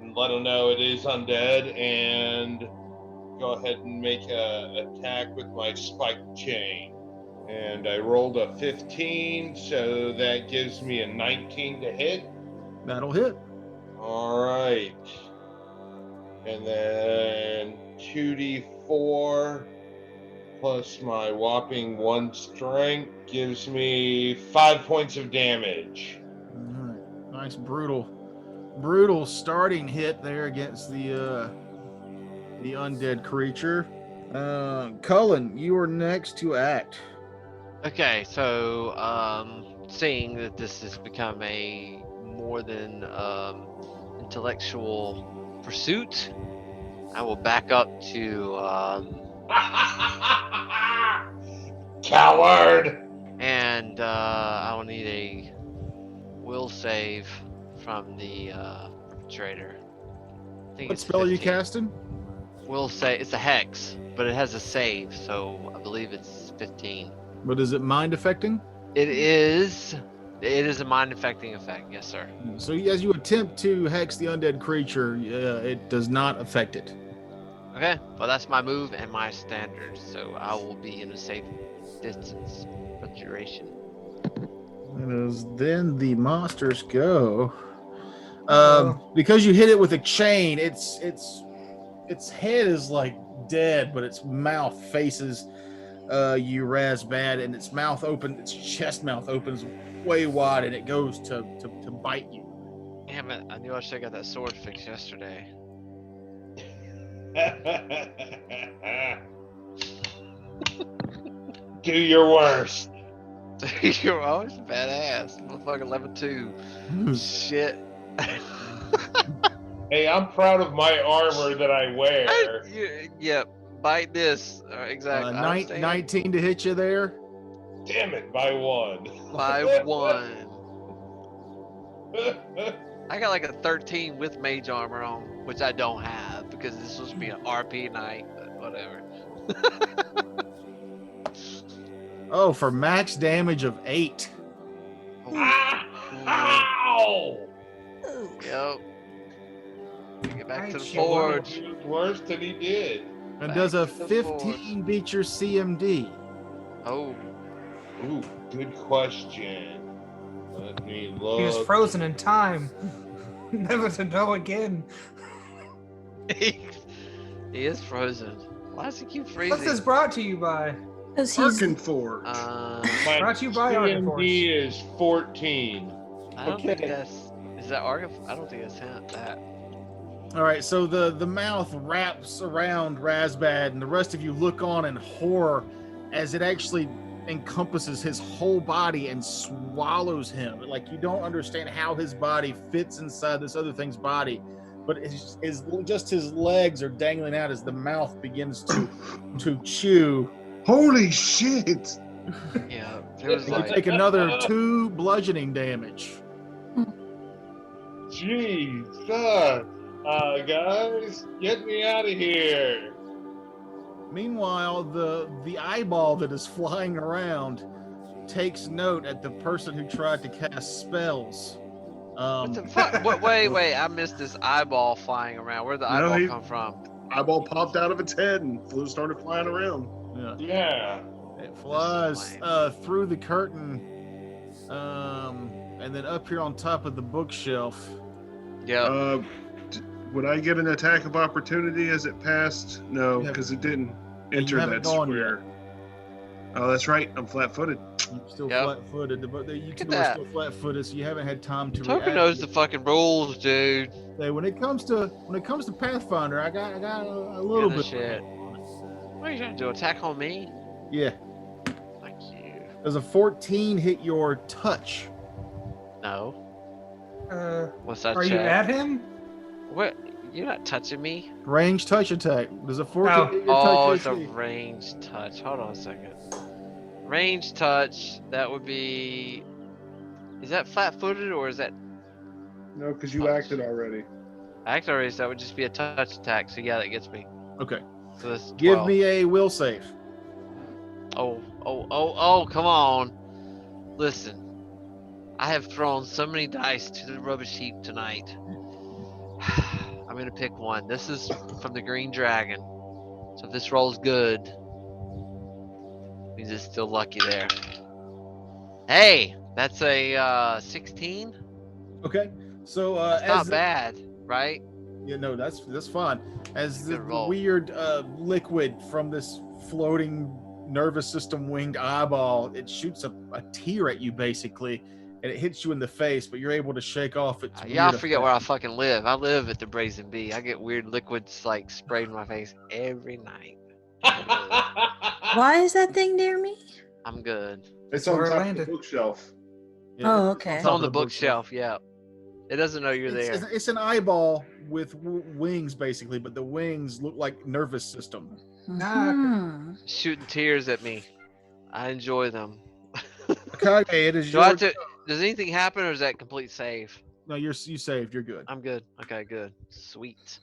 And let them know it is undead, and go ahead and make an attack with my spiked chain. And I rolled a 15, so that gives me a 19 to hit. That'll hit. All right. And then 2d4 plus my whopping 1 strength gives me 5 points of damage. All right. Nice brutal starting hit there against the undead creature. Cullen, you are next to act. Okay, so seeing that this has become a more than intellectual pursuit, I will back up to Coward! and I will need a will save from the perpetrator. I think What it's spell are you 15. casting? Will save. It's a hex, but it has a save, so I believe it's 15. But is it mind affecting? It is. It is a mind affecting effect. Yes, sir. So as you attempt to hex the undead creature, it does not affect it. Okay. Well, that's my move and my standard, so I will be in a safe distance for duration. It is then the monsters go. Uh-oh. Because you hit it with a chain, its head is like dead, but its mouth faces you, Razbad, and its chest mouth opens way wide, and it goes to bite you. Damn it! I knew I should have got that sword fixed yesterday. Do your worst. You're always badass, motherfucking level 2. Shit. Hey, I'm proud of my armor that I wear. Yeah, bite this. Exactly. I understand. 19 to hit you there. Damn it, by 1. By 1. I got like a 13 with mage armor on, which I don't have because this was supposed to be an RP night, but whatever. Oh, for max damage of 8. Ow! Yep. Get back to the Right, forge. He was worse than he did. And Back does a to the 15 beat your CMD? Oh, Ooh, good question. Let me look. He was frozen in time, never to know again. he is frozen. Why does he keep freezing? What's this brought to you by? Because he's Arkenforge. My Brought to you by Arkenforge. CMD is 14. I don't think Okay. is that Arken? I don't think that's that. All right, so the mouth wraps around Razbad, and the rest of you look on in horror as it actually encompasses his whole body and swallows him. Like, you don't understand how his body fits inside this other thing's body, but just his legs are dangling out as the mouth begins to chew. Holy shit! Yeah, it was You like take another 2 bludgeoning damage. Jesus. Guys, get me out of here. Meanwhile, the eyeball that is flying around takes note at the person who tried to cast spells What the fuck? What? Wait! I missed this eyeball flying around. Where'd the No, eyeball he- come from? Eyeball popped out of its head and started flying around. Yeah. Yeah. It flies lame. through the curtain, and then up here on top of the bookshelf. Yep. Would I get an attack of opportunity as it passed? No, You because it didn't you enter haven't that gone square. Oh, that's right. I'm flat-footed. You're still Yep. flat-footed, but you Look two at are that. still flat-footed, so you haven't had time to Token react. knows the fucking rules, dude. Hey, when it comes to Pathfinder, I got a little the bit. shit. What are you trying to do? Attack on me? Yeah. Fuck you. Does a 14 hit your touch? No. What's that? Are you check? at him? What? You're not touching me. Range touch attack. Does a 14 Oh. hit your Oh, touch it's a AC? ranged touch. Hold on a second. Ranged touch. That would be. Is that flat-footed or is that No, because you Touch. acted already. actor? That would just be a touch attack. So yeah, that gets me. Okay. So that's 12. Give me a will save. Oh! Come on. Listen. I have thrown so many dice to the rubbish heap tonight. I'm gonna pick one. This is from the Green Dragon. So if this rolls good, means it's still lucky there. Hey, that's a 16. Okay. So That's as not the- bad, right? Yeah, no, that's fine. As the Good roll. weird liquid from this floating nervous system winged eyeball, it shoots a tear at you basically, and it hits you in the face, but you're able to shake off its Y'all weird forget where I effect. fucking live. I live at the Brazen Bee. I get weird liquids like sprayed in my face every night. Why is that thing near me? I'm good. It's That's on where it top of landed. the bookshelf. Yeah, Oh, it's okay. It's top on of the bookshelf. Yeah. It doesn't know you're It's, there. it's an eyeball with wings basically, but the wings look like nervous system. Ah, okay. Mhm. Shooting tears at me. I enjoy them. Akage, it is Do I your have to, does anything happen or is that complete save? No, you saved. You're good. I'm good. Okay, good. Sweet.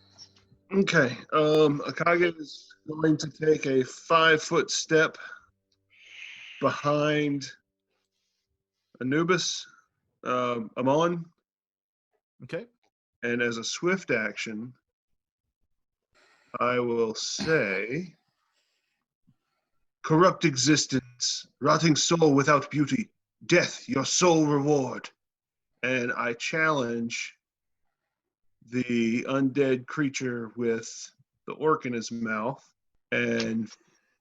Okay. Akage is going to take a 5-foot step behind Anubis, Amon, Okay. and as a swift action, I will say, corrupt existence, rotting soul without beauty, death, your sole reward. And I challenge the undead creature with the orc in his mouth. And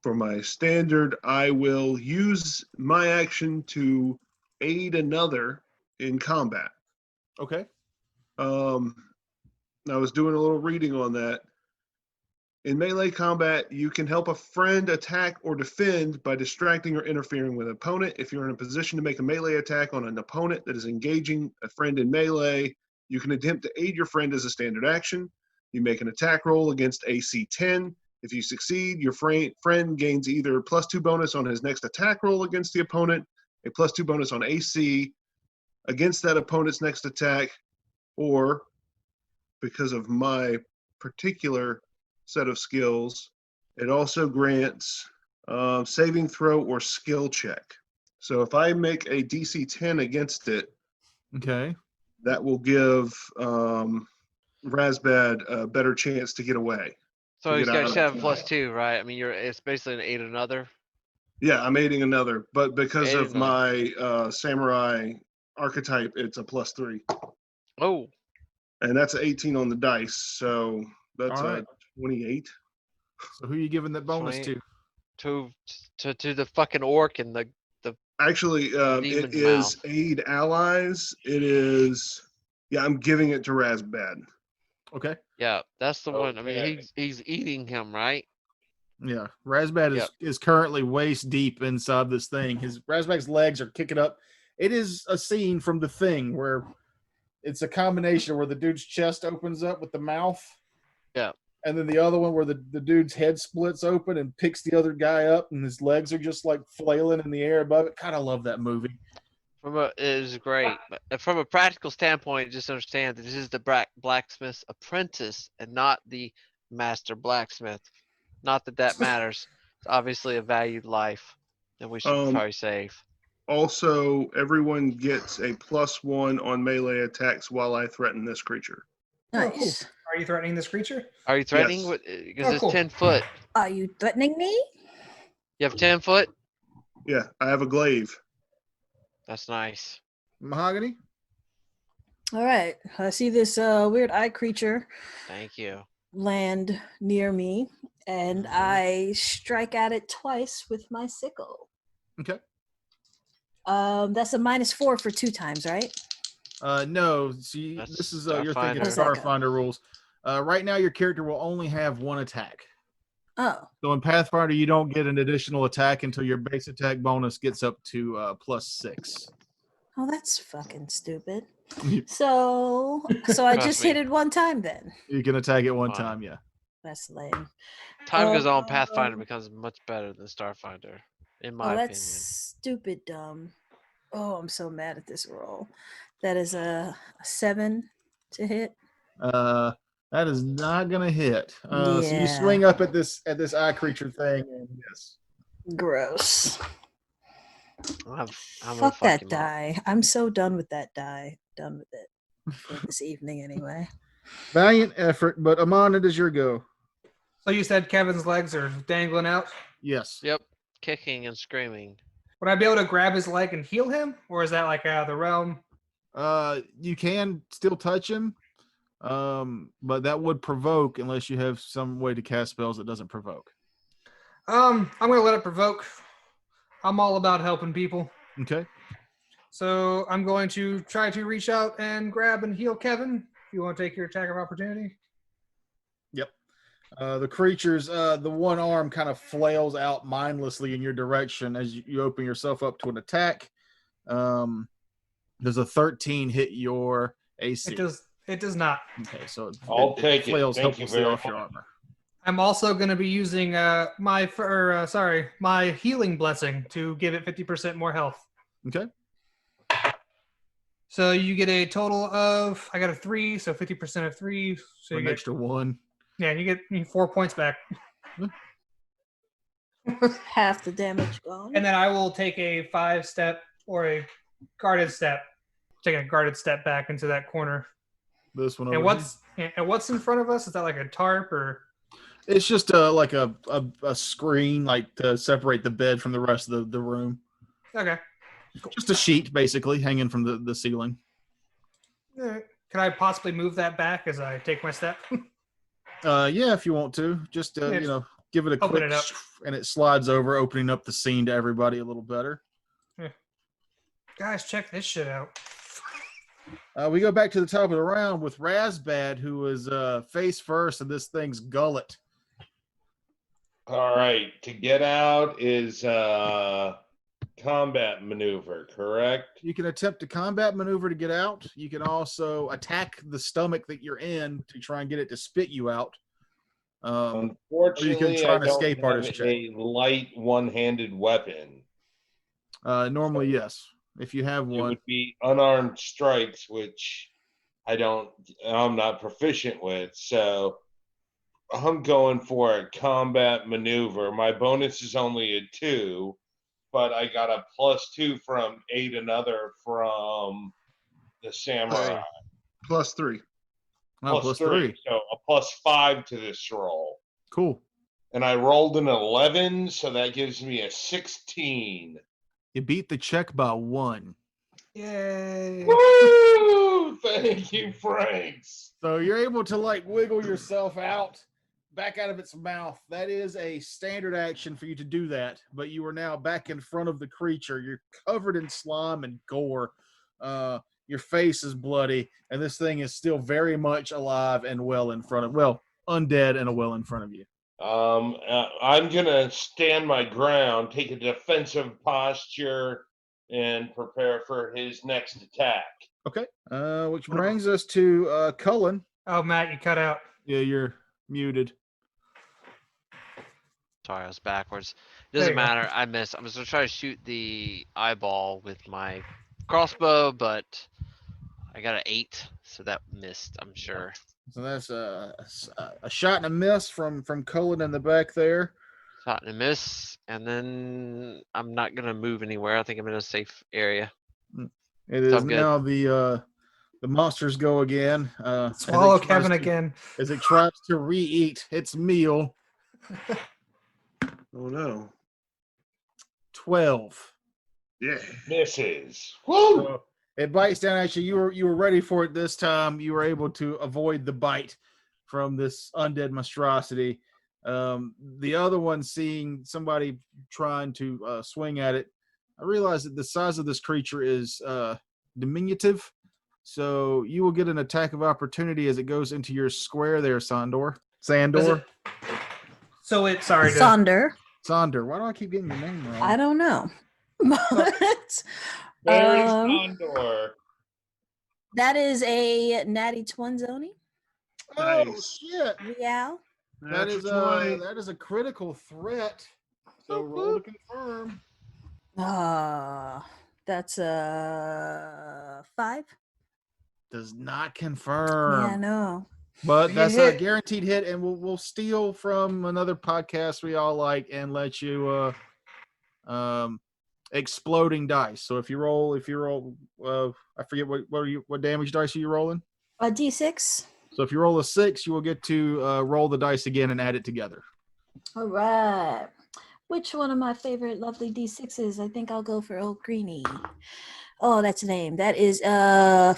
for my standard, I will use my action to aid another in combat. Okay. I was doing a little reading on that. In melee combat, you can help a friend attack or defend by distracting or interfering with an opponent. If you're in a position to make a melee attack on an opponent that is engaging a friend in melee, you can attempt to aid your friend as a standard action. You make an attack roll against AC 10. If you succeed, your friend gains either a +2 bonus on his next attack roll against the opponent, a +2 bonus on AC against that opponent's next attack, or because of my particular set of skills, it also grants saving throw or skill check. So if I make a DC 10 against it, Okay. that will give Razbad a better chance to get away. So To he's get got out to of have a tonight. +2, right? I mean, it's basically an aid another. Yeah, I'm aiding another, but because Aiding of my samurai archetype, it's a +3. Oh, And that's an 18 on the dice, so that's All right. a 28. So who are you giving that bonus Sweet. to? to the fucking orc and the Actually, it demon's is mouth. aid allies. It is, yeah, I'm giving it to Razbad. Okay. Yeah, that's the one. I mean, Okay. he's eating him, right? Yeah. Razbad Yep. is currently waist deep inside this thing. Razbad's legs are kicking up. It is a scene from The Thing where it's a combination where the dude's chest opens up with the mouth. Yeah. And then the other one where the dude's head splits open and picks the other guy up and his legs are just like flailing in the air above it. God, I love that movie. It is great, but from a practical standpoint, just understand that this is the blacksmith's apprentice and not the master blacksmith. Not that that matters. It's obviously a valued life that we should Um, probably save. Also, everyone gets a +1 on melee attacks while I threaten this creature. Oh, cool. Nice. Are you threatening this creature? Are you threatening? Yes. Because Oh, it's cool. 10 foot. Are you threatening me? You have 10 foot? Yeah, I have a glaive. That's nice. Mahogany. All right. I see this weird eye creature Thank you. land near me, and I strike at it twice with my sickle. Okay. That's a -4 for 2 times, right? No. See, That's this is you're thinking Starfinder. How's that go? Starfinder rules. Right now, your character will only have 1 attack. Oh, So in Pathfinder, you don't get an additional attack until your base attack bonus gets up to +6. oh, that's fucking stupid. You So I Trust just me. hit it 1 time then. can attack it one Fine. time, yeah. That's lame. Time goes on, Pathfinder Um, becomes much better than Starfinder, in Oh, my that's opinion. stupid dumb. Oh, I'm so mad at this roll. That is a 7 to hit. That is not gonna hit. So you Yeah. swing up at this eye creature thing, and yes. Gross. I'm gonna Fuck that him up. die. I'm so done with that die. Done with it for this evening anyway. Valiant effort, but Amon, it is your go. So you said Kevin's legs are dangling out. Yes. Yep, kicking and screaming. Would I be able to grab his leg and heal him, or is that like out of the realm? You can still touch him, but that would provoke unless you have some way to cast spells that doesn't provoke. I'm gonna let it provoke. I'm all about helping people. Okay. So I'm going to try to reach out and grab and heal Kevin. If you want to take your attack of opportunity. Yep. The creature's the one arm kind of flails out mindlessly in your direction as you open yourself up to an attack. Does a 13 hit your AC? It does not. Okay, so I'll take it. flails Thank you helplessly very off your much. armor. I'm also going to be using my healing blessing to give it 50% more health. Okay. So you get a total of, I got a 3, so 50% of 3. So For you an get, extra 1. yeah, you get 4 points back. Half the damage gone. And then I will take a 5-step or a guarded step. Take a guarded step back into that corner. This one over And what's in front of us? Is that like a tarp or? It's just like a screen, like to separate the bed from the rest of the room. Okay. Just a sheet, basically, hanging from the ceiling. All right. Can I possibly move that back as I take my step? Yeah, if you want to, just Yeah, give it a open quick, it up. and it slides over, opening up the scene to everybody a little better. Guys, check this shit out. We go back to the top of the round with Razbad, who is face first in this thing's gullet. All right. To get out is combat maneuver, correct? You can attempt a combat maneuver to get out. You can also attack the stomach that you're in to try and get it to spit you out. Unfortunately, try I an don't escape have artist check. a light one-handed weapon. Normally, yes. If you have It one. would be unarmed strikes, which I'm not proficient with. So I'm going for a combat maneuver. My bonus is only a 2, but I got a +2 from Aid Another from the samurai. +3. Oh, +3. So a +5 to this roll. Cool. And I rolled an 11, so that gives me a 16. You beat the check by 1. Yay. Woo! Thank you, Franks. So you're able to wiggle yourself back out of its mouth. That is a standard action for you to do that, but you are now back in front of the creature. You're covered in slime and gore. Your face is bloody, and this thing is still very much alive and well in front of, undead and well in front of you. I'm gonna stand my ground, take a defensive posture, and prepare for his next attack. Okay. Which brings us to Cullen. Oh, Matt, you cut out. Yeah, you're muted. Sorry, I was backwards. There Doesn't you go. matter. I missed. I was gonna try to shoot the eyeball with my crossbow, but I got an 8, so that missed. I'm sure. So that's a shot and a miss from Cullen in the back there. Shot and a miss, and then I'm not gonna move anywhere. I think I'm in a safe area. It So is I'm good. now the monsters go again. Swallow Kevin again. As it tries to re-eat its meal. Oh no. 12. Yeah. Misses. Woo! So it bites down at you. You were ready for it this time. You were able to avoid the bite from this undead monstrosity. The other one, seeing somebody trying to swing at it, I realized that the size of this creature is diminutive. So you will get an attack of opportunity as it goes into your square there, Sandor. Sandor. So it's sorry to Sonder. Sonder. Why do I keep getting your name wrong? I don't know. But Very Um, Sondor. that is a natty twinzoni. Oh Nice. shit! Real. That is Natural 20. that is a critical threat. So roll to confirm. That's a 5. Does not confirm. Yeah, no. But You that's a hit. guaranteed hit, and we'll steal from another podcast we all like and let you exploding dice. So if you roll I forget what damage dice are you rolling? A D6. So if you roll a 6, you will get to roll the dice again and add it together. All right. Which one of my favorite lovely D6s? I think I'll go for Old Greenie. Oh, that's a name. That is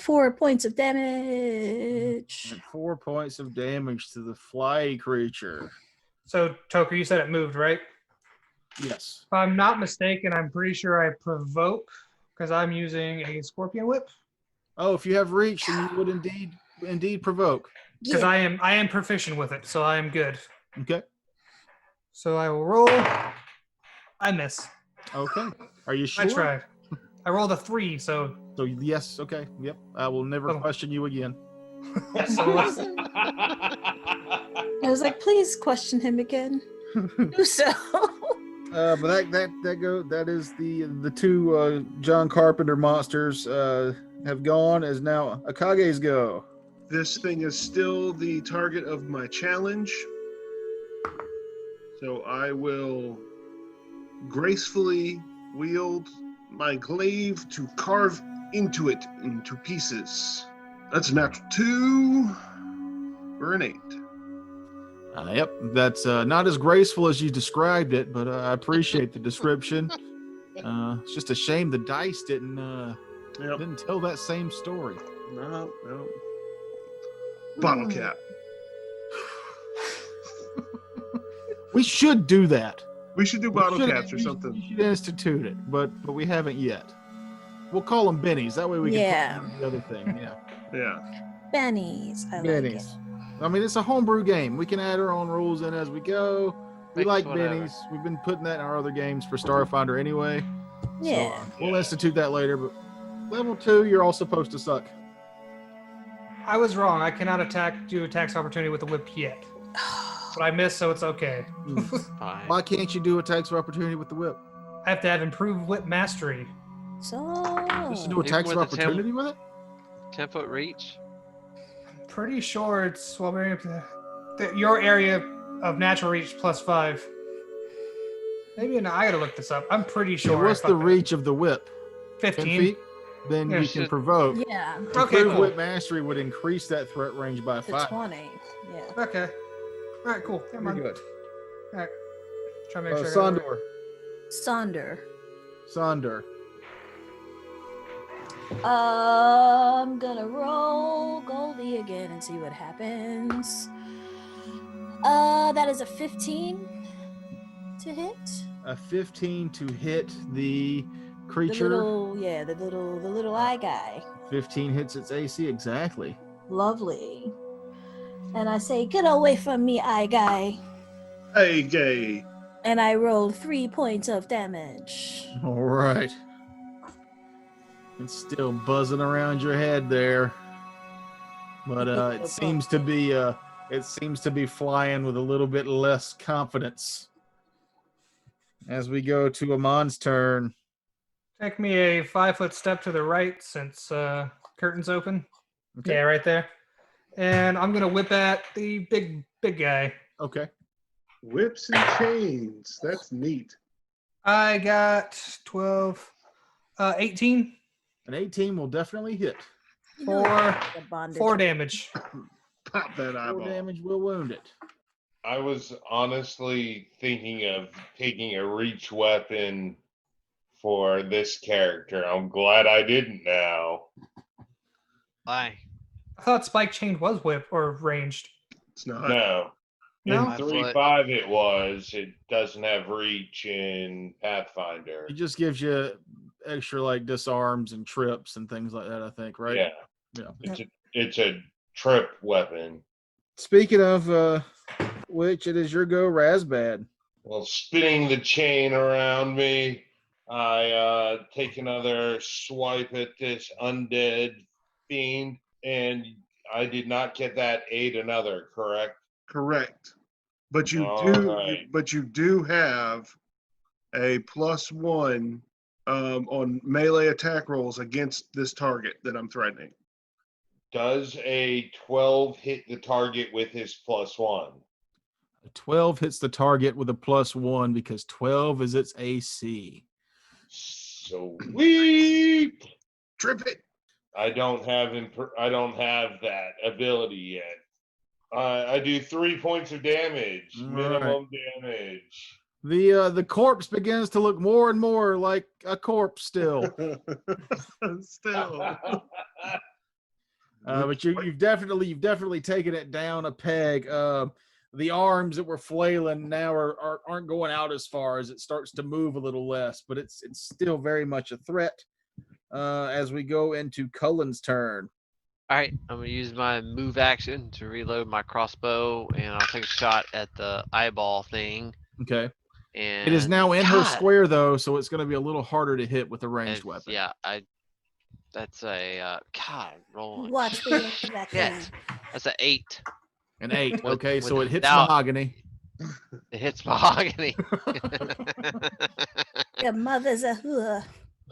4 points of damage. And 4 points of damage to the fly creature. So Toker, you said it moved, right? Yes. If I'm not mistaken, I'm pretty sure I provoke because I'm using a scorpion whip. Oh, if you have reach, then you would indeed provoke. Because Yeah. I am proficient with it, so I am good. Okay. So I will roll. I miss. Okay. Are you sure? I tried. I rolled a 3, so So yes. Okay. Yep. I will never Oh. question you again. so let's- I was like, please question him again. Do so. But that is the two John Carpenter monsters have gone. As now Akage's go. This thing is still the target of my challenge. So I will gracefully wield my glaive to carve into it into pieces. That's a natural 2 or an 8. Yep, that's not as graceful as you described it, but I appreciate the description. It's just a shame the dice didn't tell that same story. No. Bottle cap. We should do that. We should do bottle caps or something. We should institute it, but we haven't yet. We'll call them bennies. That way we can Yeah. put them in the other thing. Yeah, Yeah. Bennies. I like bennies. it. I mean, it's a homebrew game. We can add our own rules in as we go. We Mix like whatever. bennies. We've been putting that in our other games for Starfinder anyway. Yeah. So we'll institute that later. But level 2, you're all supposed to suck. I was wrong. I cannot do attacks opportunity with the whip yet. But I missed, so it's okay. Fine. Why can't you do attacks of opportunity with the whip? I have to have improved whip mastery. So. Just to do attacks of with the tail- opportunity with it? 10-foot reach. Pretty sure it's well, your area of natural reach plus 5. Maybe I gotta look this up. I'm pretty sure. What's I the fucked up. reach of the whip? 10 15. feet? Then Yeah, you can shit. provoke. Yeah. Okay, Improved cool. whip mastery would increase that threat range by To 5. 20. Yeah. Okay. All right, cool. Never Very mind. good. All right. Try to make sure. I got it right. Sandor. Sonder. Sonder. I'm gonna roll Goldie again and see what happens. That is a 15 to hit. A 15 to hit the The creature. the little eye guy. 15 hits its AC exactly. Lovely. And I say, get away from me, eye guy. Hey, gay. And I roll 3 points of damage. All right. It's still buzzing around your head there, but it seems to be flying with a little bit less confidence. As we go to Amon's turn. Take me a 5-foot step to the right since curtain's open. Okay. Yeah, right there. And I'm gonna whip at the big guy. Okay. Whips and chains. That's neat. I got 12, 18 An 18 will definitely hit. You know it's for a bondage. 4 damage. Pop that 4 eyeball. damage will wound it. I was honestly thinking of taking a reach weapon for this character. I'm glad I didn't now. Why? I thought Spike Chain was whip or ranged. It's not. No. No? In 3.5 it was. It doesn't have reach in Pathfinder. It just gives you extra like disarms and trips and things like that, I think, right? Yeah. Yeah. It's a trip weapon. Speaking of which, it is your go, Razbad. Well, spinning the chain around me, I take another swipe at this undead fiend, and I did not get that aid another, correct? Correct. But you All do. right. But you do have a +1 on melee attack rolls against this target that I'm threatening. Does a 12 hit the target with his +1? A 12 hits the target with a +1 because 12 is its AC. Sweet. Trip it. I don't have that ability yet. I do 3 points of damage, All minimum damage. The corpse begins to look more and more like a corpse still. Still. But you've definitely taken it down a peg. The arms that were flailing now aren't going out as far as it starts to move a little less, but it's still very much a threat. As we go into Cullen's turn. All right, I'm gonna use my move action to reload my crossbow, and I'll take a shot at the eyeball thing. Okay. And It is now in her God, square though, so it's going to be a little harder to hit with a ranged weapon. Yeah, that's a God roll. Watch the end of that Shit. thing. That's an 8. An 8. With- Okay, so it hits without- mahogany. It hits mahogany. Your mother's a hooah.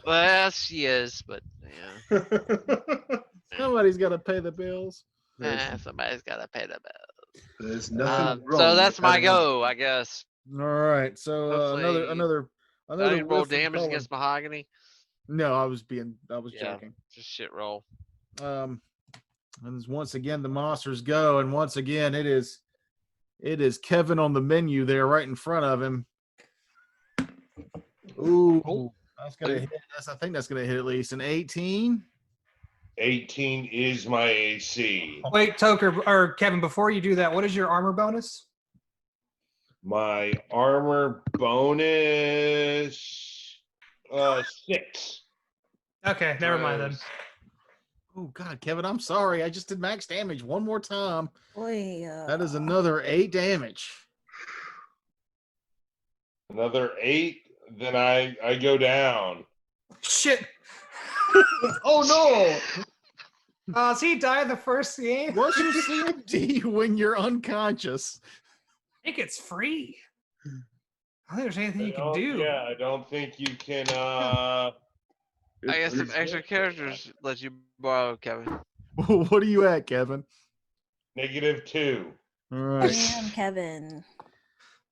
Well, she is, but yeah, Somebody's got to pay the bills. somebody's gotta pay the bill. There's nothing wrong. So that's with my that. go, I guess. All right. So Hopefully- another I didn't roll whiff from damage Cullen. against mahogany. No, I was Yeah. joking. Just shit roll. And once again the monsters go, and once again it is Kevin on the menu there right in front of him. Ooh, that's gonna hit. I think that's gonna hit at least an 18. 18 is my AC. Wait, Toker or Kevin, before you do that, what is your armor bonus? My armor bonus 6. Okay, never mind then. Oh God, Kevin, I'm sorry. I just did max damage one more time. Boy, That is another 8 damage. Another 8, then I go down. Shit. Oh no! Does he die in the first game? What's your CMD when you're unconscious? I think it's free. I don't think there's anything you can Oh, do. Yeah, I don't think you can. I guess some extra characters let you borrow, Kevin. What are you at, Kevin? -2. All right. damn, Kevin.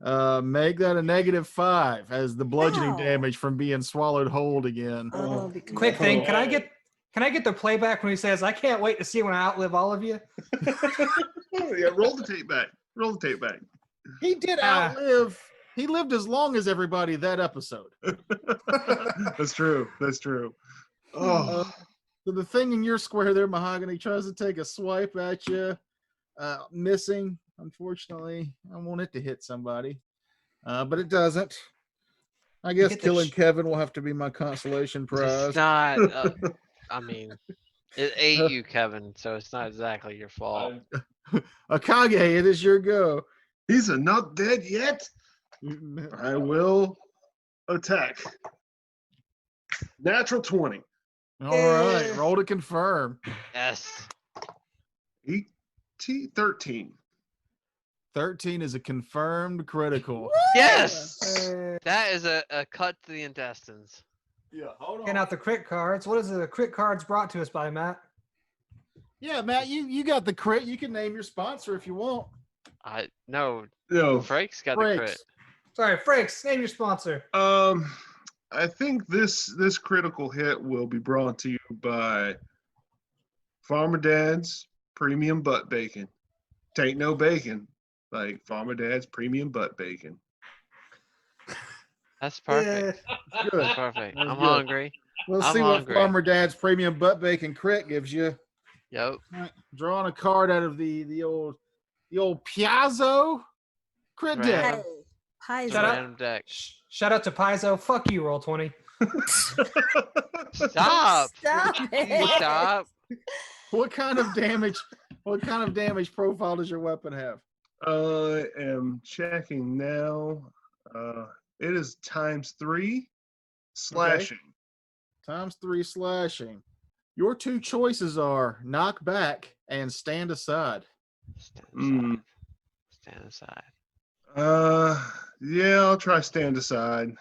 Make that a -5 as the bludgeoning Ow. damage from being swallowed whole again. Oh, because Quick thing, can I Oh. get the playback when he says, "I can't wait to see when I outlive all of you"? Yeah, roll the tape back. Roll the tape back. He did outlive. He lived as long as everybody that episode. That's true. That's true. Oh, So the thing in your square there, Mahogany, tries to take a swipe at you, missing. Unfortunately, I want it to hit somebody, but it doesn't. I guess Get the killing Kevin will have to be my consolation prize. It's not. I mean, it ate you, Kevin, so it's not exactly your fault. Akage, it is your go. he's not dead yet. I will attack. Natural 20. All right, roll to confirm. Yes. 13. 13 is a confirmed critical. Yes. Uh, That is a cut to the intestines. Yeah, hold Getting out the crit cards. What is the crit cards brought to us by, Matt? Yeah, Matt, you got the crit. You can name your sponsor if you want. No, No. Frake's got the crit. Breaks. Sorry, Frakes, name your sponsor. I think this critical hit will be brought to you by Farmer Dad's Premium Butt Bacon. Tain't no bacon, like Farmer Dad's Premium Butt Bacon. That's perfect. Good. That's perfect. That's I'm good. hungry. We'll I'm see hungry. what Farmer Dad's premium butt bacon crit gives you. Yep. Right, drawing a card out of the old Piazzo crit Right. deck. Hey, Paizo. Shut up. Random deck. Shout out to Paizo. Fuck you, roll 20. Stop. Stop You it. stop. What kind of damage? What kind of damage profile does your weapon have? I am checking now. It is ×3 slashing. ×3 slashing. Your two choices are knock back and stand aside. Stand aside. Mm. Stand aside. Yeah, I'll try stand aside.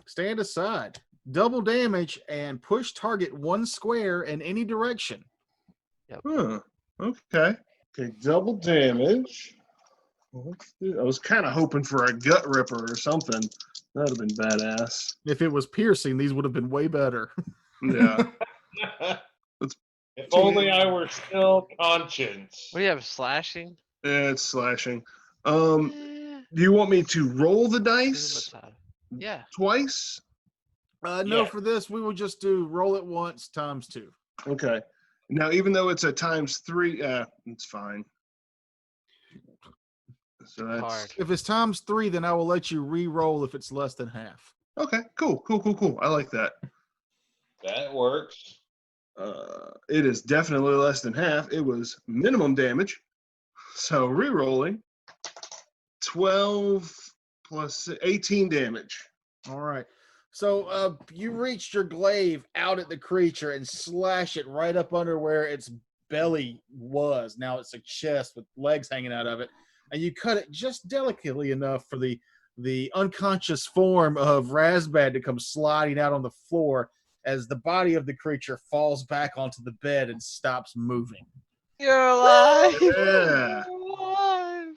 Stand aside. Double damage and push target 1 square in any direction. Huh. Okay. Okay, double damage. Let's do, I was kind of hoping for a gut ripper or something. That'd have been badass. If it was piercing, these would have been way better. Yeah. If only I were still conscious. What do you have? Slashing? Yeah, it's slashing. Eh, Do you want me to roll the do the dice side. Yeah. twice? No, Yeah. for this, we will just do roll it once ×2. Okay. Now, even though it's a ×3, it's fine. So that's Hard. If it's ×3, then I will let you re-roll if it's less than half. okay. Cool. I like that. That works. It is definitely less than half. It was minimum damage. So re-rolling 12 plus 18 damage. All right. So you reached your glaive out at the creature and slash it right up under where its belly was. Now it's a chest with legs hanging out of it. And you cut it just delicately enough for the unconscious form of Razbad to come sliding out on the floor as the body of the creature falls back onto the bed and stops moving. You're alive. Yeah. You're alive.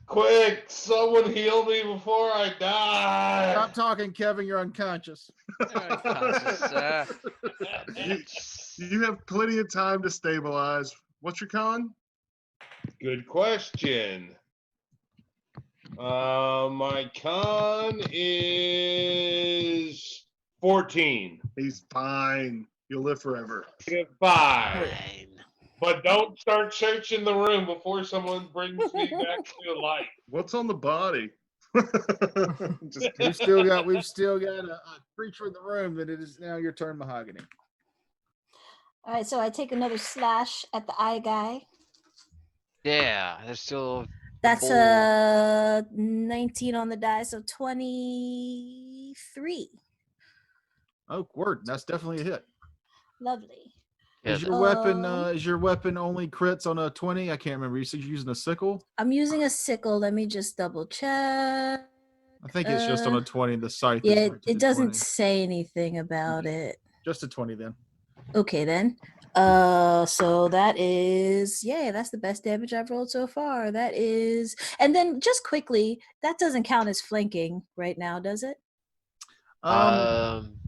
Quick, someone heal me before I die. Stop talking, Kevin. You're unconscious. You're unconscious, sir. You have plenty of time to stabilize. What's your con? Good question. My con is 14. He's fine. You'll live forever. -5. Fine. But don't start searching the room before someone brings me back to life. What's on the body? Just We've still got a creature in the room that it is now your turn, Mahogany. All right, so I take another slash at the eye guy. Yeah, there's still. That's bull. a 19 on the die, so 23. Oh, word. That's definitely a hit. Lovely. Yeah, Is your weapon only crits on a 20? I can't remember. You said you're using a sickle? I'm using a sickle. Let me just double check. I think it's just on a 20. The scythe. Yeah, is right to it the doesn't 20. say anything about it. Just a 20 then. Okay then. So that is, that's the best damage I've rolled so far. That is, and then just quickly, that doesn't count as flanking right now, does it?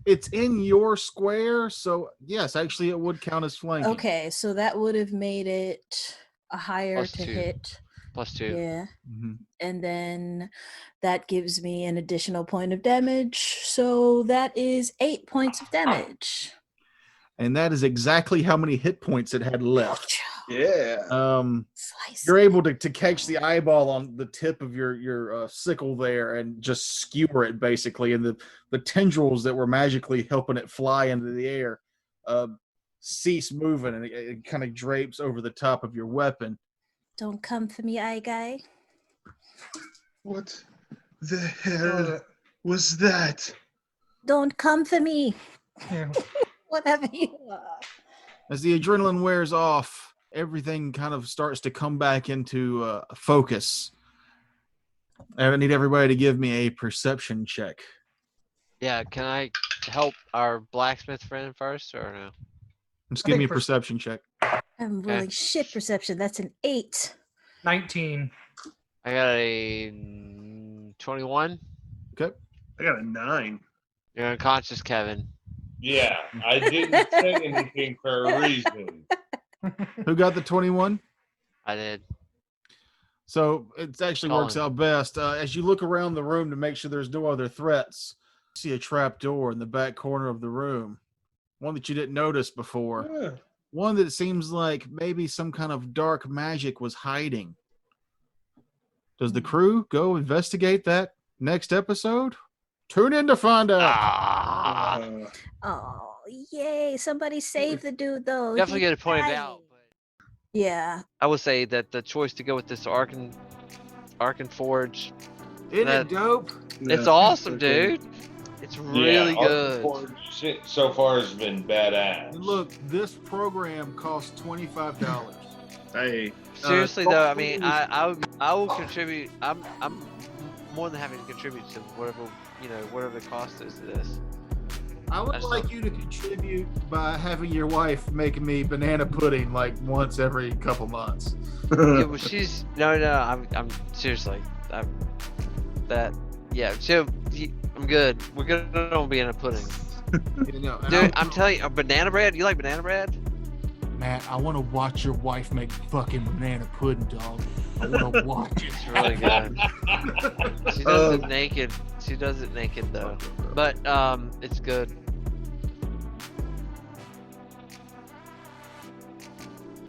It's in your square, so yes, actually it would count as flanking. Okay, so that would have made it a higher Plus to 2. hit. +2. Yeah. Mhm. And then that gives me an additional point of damage. So that is 8 points of damage. And that is exactly how many hit points it had left. yeah. Slice. You're able to catch the eyeball on the tip of your sickle there and just skewer it basically, and the tendrils that were magically helping it fly into the air cease moving, and it kind of drapes over the top of your weapon. Don't come for me, eye guy. What the hell was that? Don't come for me. Yeah. Whatever you are. As the adrenaline wears off, everything kind of starts to come back into focus. I need everybody to give me a perception check. Yeah, can I help our blacksmith friend first or no? Just I give think me a perception check. I'm rolling shit perception. That's an 8. 19. I got a 21. Okay. I got a 9. You're unconscious, Kevin. Yeah, I didn't say anything for a reason. Who got the 21? I did. So it actually works out best. As you look around the room to make sure there's no other threats, you see a trap door in the back corner of the room. One that you didn't notice before. Yeah. One that seems like maybe some kind of dark magic was hiding. Does the crew go investigate that next episode? Tune in to find out. Ah, Oh, yay. Somebody save the dude, though. definitely He get it pointed died. out. But Yeah. I would say that the choice to go with this Arkenforge, Isn't that- it dope? it's awesome, dude. It's really good. Arkenforge so far has been badass. And look, this program costs $25. Hey, Seriously though, I mean, I will contribute. I'm more than happy to contribute to whatever the cost is to this. I would That's like not- you to contribute by having your wife make me banana pudding like once every couple months. Yeah, well, she's no. I'm seriously. I'm good. We're good on being a pudding, You know, and dude. I'm telling you, banana bread. You like banana bread? Matt, I want to watch your wife make fucking banana pudding, dog. I want to watch it. It's really good. She does it naked. She does it naked though, but it's good.